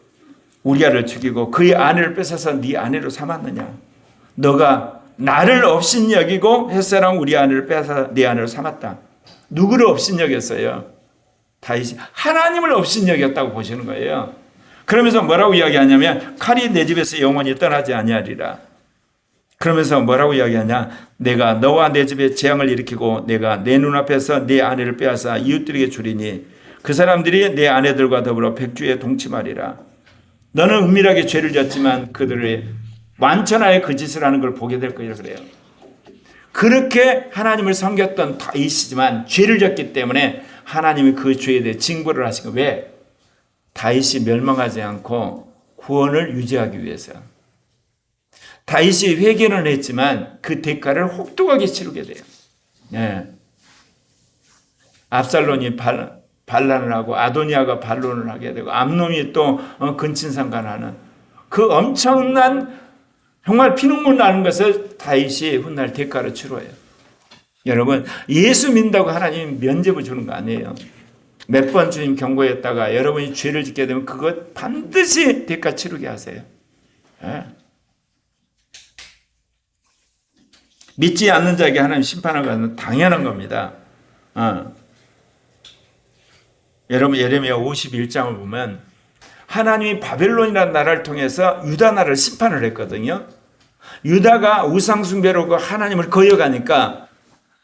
우리아를 죽이고 그의 아내를 뺏어서 네 아내로 삼았느냐. 너가 나를 업심여기고 햇사람 우리아 아내를 뺏어서 네 아내로 삼았다. 누구를 업심여겼어요? 다윗이 하나님을 업심여겼다고 보시는 거예요. 그러면서 뭐라고 이야기하냐면 칼이 내 집에서 영원히 떠나지 아니하리라. 그러면서 뭐라고 이야기하냐. 내가 너와 내 집에 재앙을 일으키고 내가 내 눈앞에서 네 아내를 빼앗아 이웃들에게 주리니 그 사람들이 내 아내들과 더불어 백주에 동침하리라. 너는 은밀하게 죄를 졌지만 그들의 완천하에 그 짓을 하는 걸 보게 될 거예요. 그래요. 그렇게 하나님을 섬겼던 다윗이지만 죄를 졌기 때문에 하나님이 그 죄에 대해 징벌을 하신 거예요. 왜? 다윗이 멸망하지 않고 구원을 유지하기 위해서. 다윗이 회개는 했지만 그 대가를 혹독하게 치르게 돼요. 네. 압살론이 반란을 하고 아도니아가 반론을 하게 되고 암논이 또 근친상간하는 그 엄청난 정말 피눈물 나는 것을 다윗이 훗날 대가로 치러요. 여러분 예수 믿는다고 하나님 면죄부 주는 거 아니에요. 몇 번 주님 경고했다가 여러분이 죄를 짓게 되면 그것 반드시 대가 치르게 하세요. 네. 믿지 않는 자에게 하나님 심판을 받는 당연한 겁니다. 여러분 예레미야 51장을 보면 하나님이 바벨론이라는 나라를 통해서 유다 나라를 심판을 했거든요. 유다가 우상숭배로 그 하나님을 거역하니까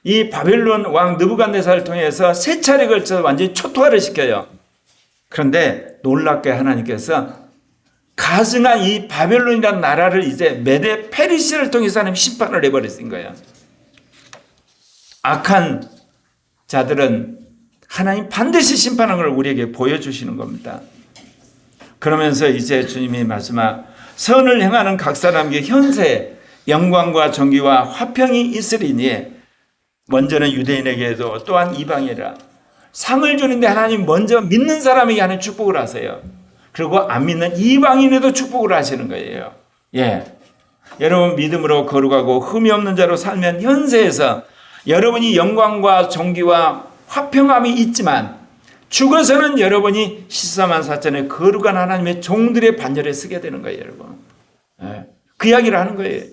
이 바벨론 왕 느부갓네살을 통해서 세 차례 걸쳐서 완전히 초토화를 시켜요. 그런데 놀랍게 하나님께서 가증한 이 바벨론이라는 나라를 이제 메데 페르시아를 통해서 하나님 심판을 해버리신 거예요. 악한 자들은 하나님 반드시 심판하는 걸 우리에게 보여주시는 겁니다. 그러면서 이제 주님이 말씀하 선을 행하는 각 사람에게 현세 영광과 존귀와 화평이 있으리니 먼저는 유대인에게도 또한 이방이라. 상을 주는데 하나님 먼저 믿는 사람에게 하는 축복을 하세요. 그리고 안 믿는 이방인에도 축복을 하시는 거예요. 예. 여러분 믿음으로 거룩하고 흠이 없는 자로 살면 현세에서 여러분이 영광과 존귀와 화평함이 있지만 죽어서는 여러분이 시사만 사천의 거룩한 하나님의 종들의 반열에 서게 되는 거예요. 여러분. 예. 그 이야기를 하는 거예요.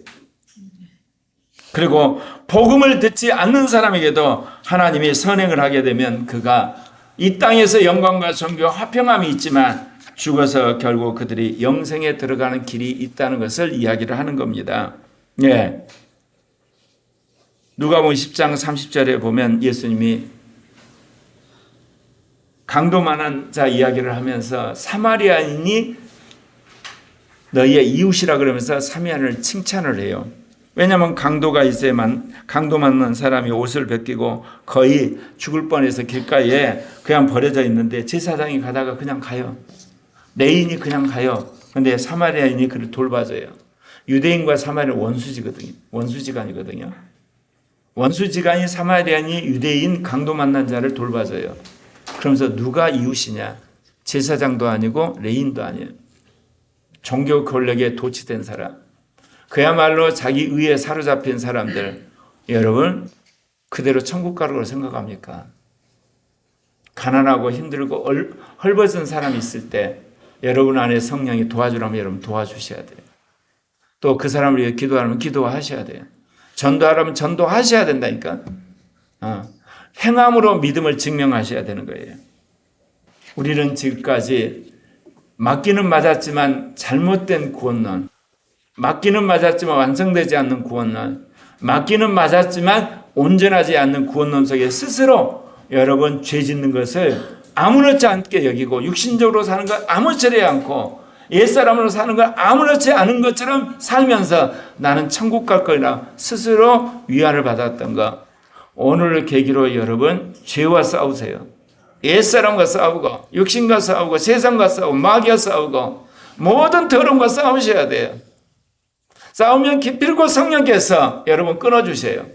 그리고 복음을 듣지 않는 사람에게도 하나님이 선행을 하게 되면 그가 이 땅에서 영광과 존귀와 화평함이 있지만 죽어서 결국 그들이 영생에 들어가는 길이 있다는 것을 이야기를 하는 겁니다. 예. 누가복음 10장 30절에 보면 예수님이 강도만한 자 이야기를 하면서 사마리아인이 너희의 이웃이라 그러면서 사마리아인을 칭찬을 해요. 왜냐하면 강도 만난 사람이 옷을 벗기고 거의 죽을 뻔해서 길가에 그냥 버려져 있는데 제사장이 가다가 그냥 가요. 레인이 그냥 가요. 그런데 사마리아인이 그를 돌봐줘요. 유대인과 사마리아는 원수지간이거든요. 원수지간인 사마리아인이 유대인 강도 만난 자를 돌봐줘요. 그러면서 누가 이웃이냐? 제사장도 아니고 레인도 아니에요. 종교 권력에 도취된 사람. 그야말로 자기 의에 사로잡힌 사람들. 여러분 그대로 천국 가라고 생각합니까? 가난하고 힘들고 헐벗은 사람이 있을 때 여러분 안에 성령이 도와주라면 여러분 도와주셔야 돼요. 또 그 사람을 위해 기도하면 기도하셔야 돼요. 전도하라면 전도하셔야 된다니까. 행함으로 믿음을 증명하셔야 되는 거예요. 우리는 지금까지 맞기는 맞았지만 잘못된 구원론, 맞기는 맞았지만 완성되지 않는 구원론, 맞기는 맞았지만 온전하지 않는 구원론 속에 스스로 여러분 죄 짓는 것을 아무렇지 않게 여기고 육신적으로 사는 것 아무렇지 않고 옛사람으로 사는 걸 아무렇지 않은 것처럼 살면서 나는 천국 갈 거라 스스로 위안을 받았던 것, 오늘을 계기로 여러분 죄와 싸우세요. 옛사람과 싸우고 육신과 싸우고 세상과 싸우고 마귀와 싸우고 모든 더러움과 싸우셔야 돼요. 싸우면 기필코 성령께서 여러분 끊어주세요.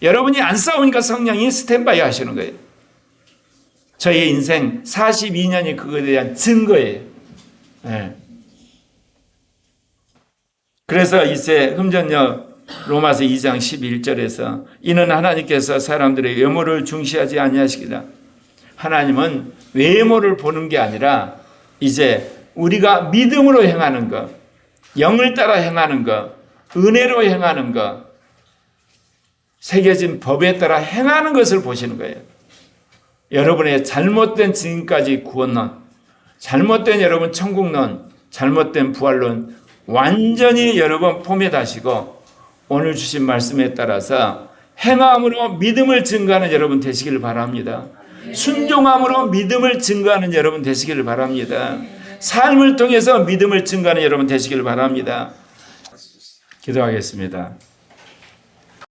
여러분이 안 싸우니까 성령이 스탠바이 하시는 거예요. 저의 인생 42년이 그거에 대한 증거예요. 네. 그래서 이제 흠전역 로마서 2장 11절에서 이는 하나님께서 사람들의 외모를 중시하지 아니하시기라. 하나님은 외모를 보는 게 아니라 이제 우리가 믿음으로 행하는 것, 영을 따라 행하는 것, 은혜로 행하는 것, 새겨진 법에 따라 행하는 것을 보시는 거예요. 여러분의 잘못된 지금까지 구원론, 잘못된 여러분 천국론, 잘못된 부활론 완전히 여러분 포맷하시고 오늘 주신 말씀에 따라서 행함으로 믿음을 증거하는 여러분 되시기를 바랍니다. 순종함으로 믿음을 증거하는 여러분 되시기를 바랍니다. 삶을 통해서 믿음을 증거하는 여러분 되시기를 바랍니다. 기도하겠습니다.